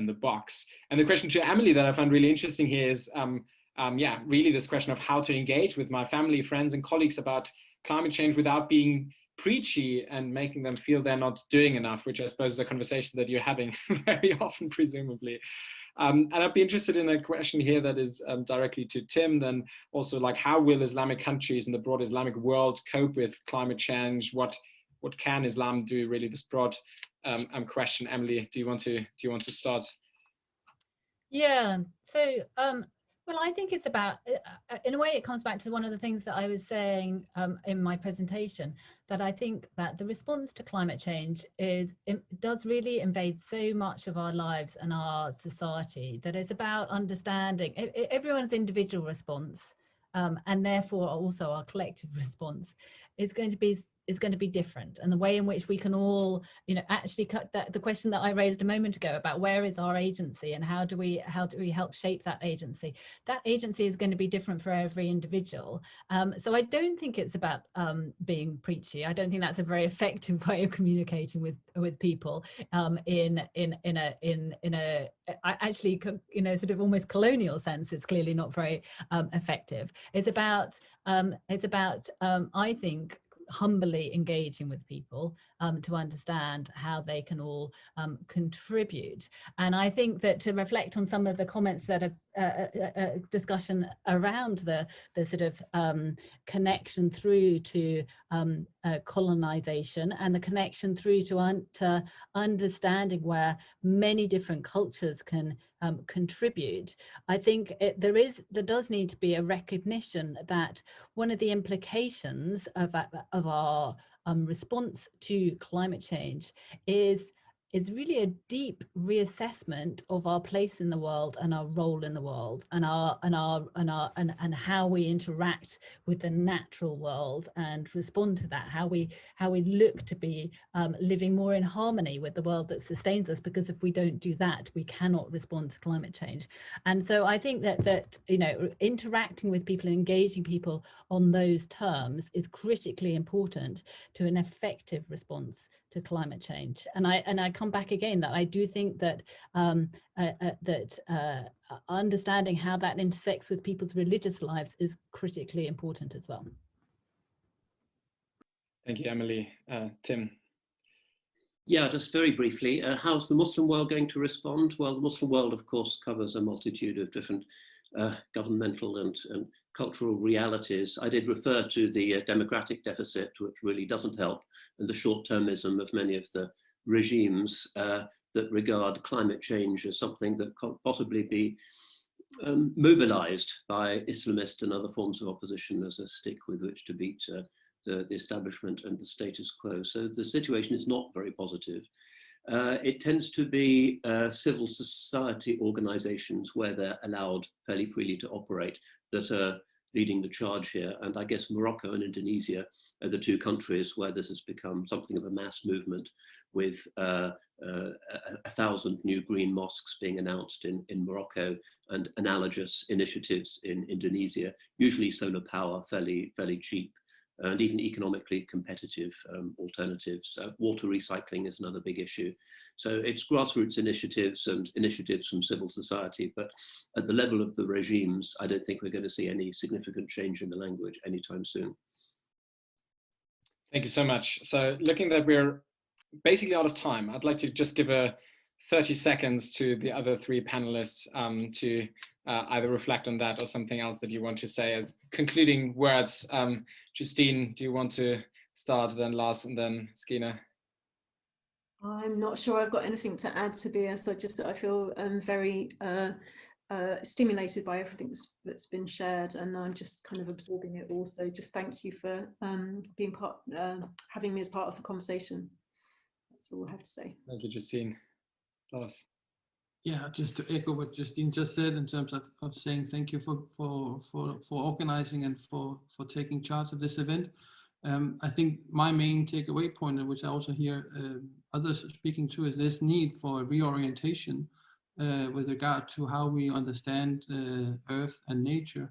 the box. And the question to Emily that I found really interesting here is, yeah, really this question of how to engage with my family, friends, and colleagues about climate change without being preachy and making them feel they're not doing enough, which I suppose is a conversation that you're having very often, presumably. And I'd be interested in a question here that is directly to Tim, then also like, how will Islamic countries and the broad Islamic world cope with climate change? What can Islam do, really, this broad question. Emily, do you want to start? Yeah, so well, I think it's about, in a way, it comes back to one of the things that I was saying in my presentation, that I think that the response to climate change does really invade so much of our lives and our society, that it's about understanding everyone's individual response, and therefore also our collective response is going to be different, and the way in which we can all, actually cut the question that I raised a moment ago about where is our agency and how do we help shape that agency. That agency is going to be different for every individual. So I don't think it's about being preachy. I don't think that's a very effective way of communicating with people in a sort of almost colonial sense. It's clearly not very effective. It's about I think humbly engaging with people, to understand how they can all contribute. And I think that to reflect on some of the comments that have discussion around the sort of connection through to colonization and the connection through to understanding where many different cultures can contribute. I think there does need to be a recognition that one of the implications of our response to climate change is really a deep reassessment of our place in the world and our role in the world and how we interact with the natural world and respond to that, how we look to be living more in harmony with the world that sustains us, because if we don't do that, we cannot respond to climate change. And so I think that you know, interacting with people, engaging people on those terms is critically important to an effective response to climate change. And I come back again that I do think that understanding how that intersects with people's religious lives is critically important as well. Thank you, Emily. Tim. Yeah, just very briefly, how's the Muslim world going to respond? Well, the Muslim world, of course, covers a multitude of different governmental and cultural realities. I did refer to the democratic deficit, which really doesn't help, and the short-termism of many of the regimes that regard climate change as something that can't possibly be mobilized by Islamist and other forms of opposition as a stick with which to beat the establishment and the status quo. So the situation is not very positive. It tends to be civil society organizations where they're allowed fairly freely to operate that are leading the charge here. And I guess Morocco and Indonesia are the two countries where this has become something of a mass movement, with 1,000 new green mosques being announced in Morocco and analogous initiatives in Indonesia, usually solar power, fairly cheap, and even economically competitive alternatives. Water recycling is another big issue. So it's grassroots initiatives and initiatives from civil society, but at the level of the regimes, I don't think we're going to see any significant change in the language anytime soon. Thank you so much. So looking that we're basically out of time, I'd like to just give 30 seconds to the other three panelists to either reflect on that or something else that you want to say as concluding words. Justine, do you want to start, then Lars, and then Skeena? I'm not sure I've got anything to add, Tobias. I feel very stimulated by everything that's been shared, and I'm just kind of absorbing it all. So just thank you for being having me as part of the conversation. That's all I have to say. Thank you, Justine. Lars. Yeah, just to echo what Justine just said in terms of saying thank you for organizing and for taking charge of this event. I think my main takeaway point, and which I also hear others speaking to, is this need for a reorientation with regard to how we understand Earth and nature,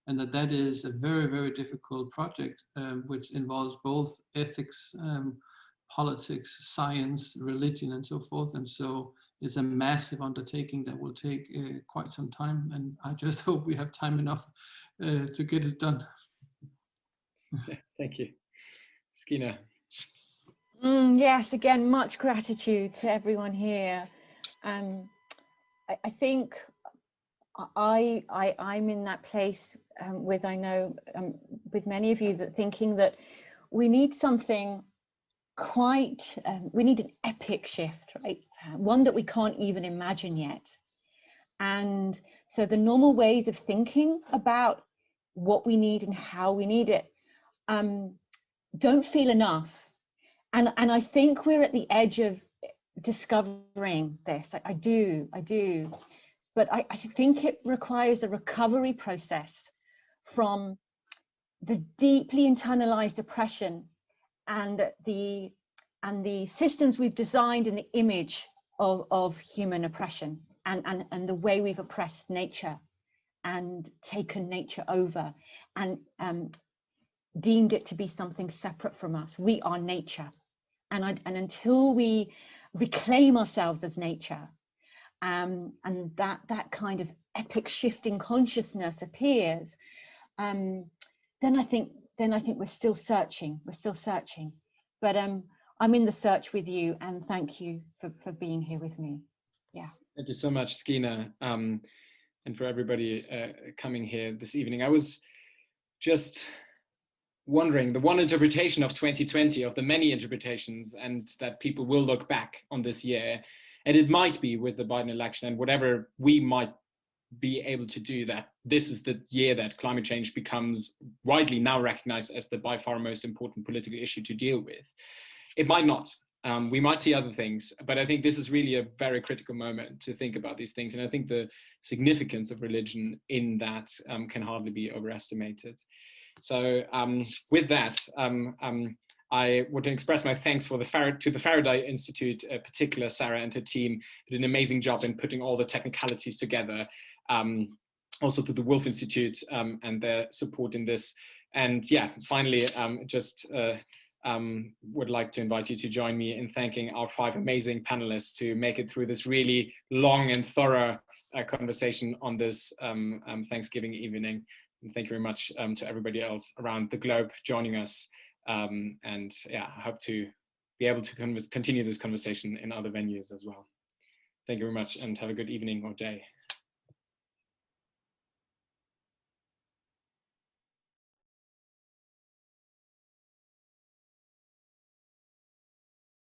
and that is a very, very difficult project, which involves both ethics, politics, science, religion, and so forth. And so it's a massive undertaking that will take quite some time, and I just hope we have time enough to get it done. Thank you. Skeena. Yes, again, much gratitude to everyone here. I think I'm in that place with many of you that thinking that we need something we need an epic shift, right? One that we can't even imagine yet. And so the normal ways of thinking about what we need and how we need it don't feel enough. And I think we're at the edge of discovering this. I do. But I think it requires a recovery process from the deeply internalized oppression and the systems we've designed in the image of human oppression and the way we've oppressed nature and taken nature over and deemed it to be something separate from us. We are nature, and until we reclaim ourselves as nature, and that kind of epic shifting consciousness appears, then I think we're still searching. But I'm in the search with you, and thank you for being here with me. Yeah. Thank you so much, Skeena, and for everybody coming here this evening. I was just wondering, the one interpretation of 2020, of the many interpretations, and that people will look back on this year, and it might be with the Biden election and whatever we might be able to do, that this is the year that climate change becomes widely now recognized as the by far most important political issue to deal with. It might not. We might see other things, but I think this is really a very critical moment to think about these things. And I think the significance of religion in that can hardly be overestimated. So with that, I want to express my thanks to the Faraday Institute, in particular Sarah and her team did an amazing job in putting all the technicalities together. Also to the Woolf Institute and their support in this. And yeah, finally, would like to invite you to join me in thanking our 5 amazing panelists to make it through this really long and thorough conversation on this Thanksgiving evening. And thank you very much to everybody else around the globe joining us. And yeah, I hope to be able to continue this conversation in other venues as well. Thank you very much and have a good evening or day.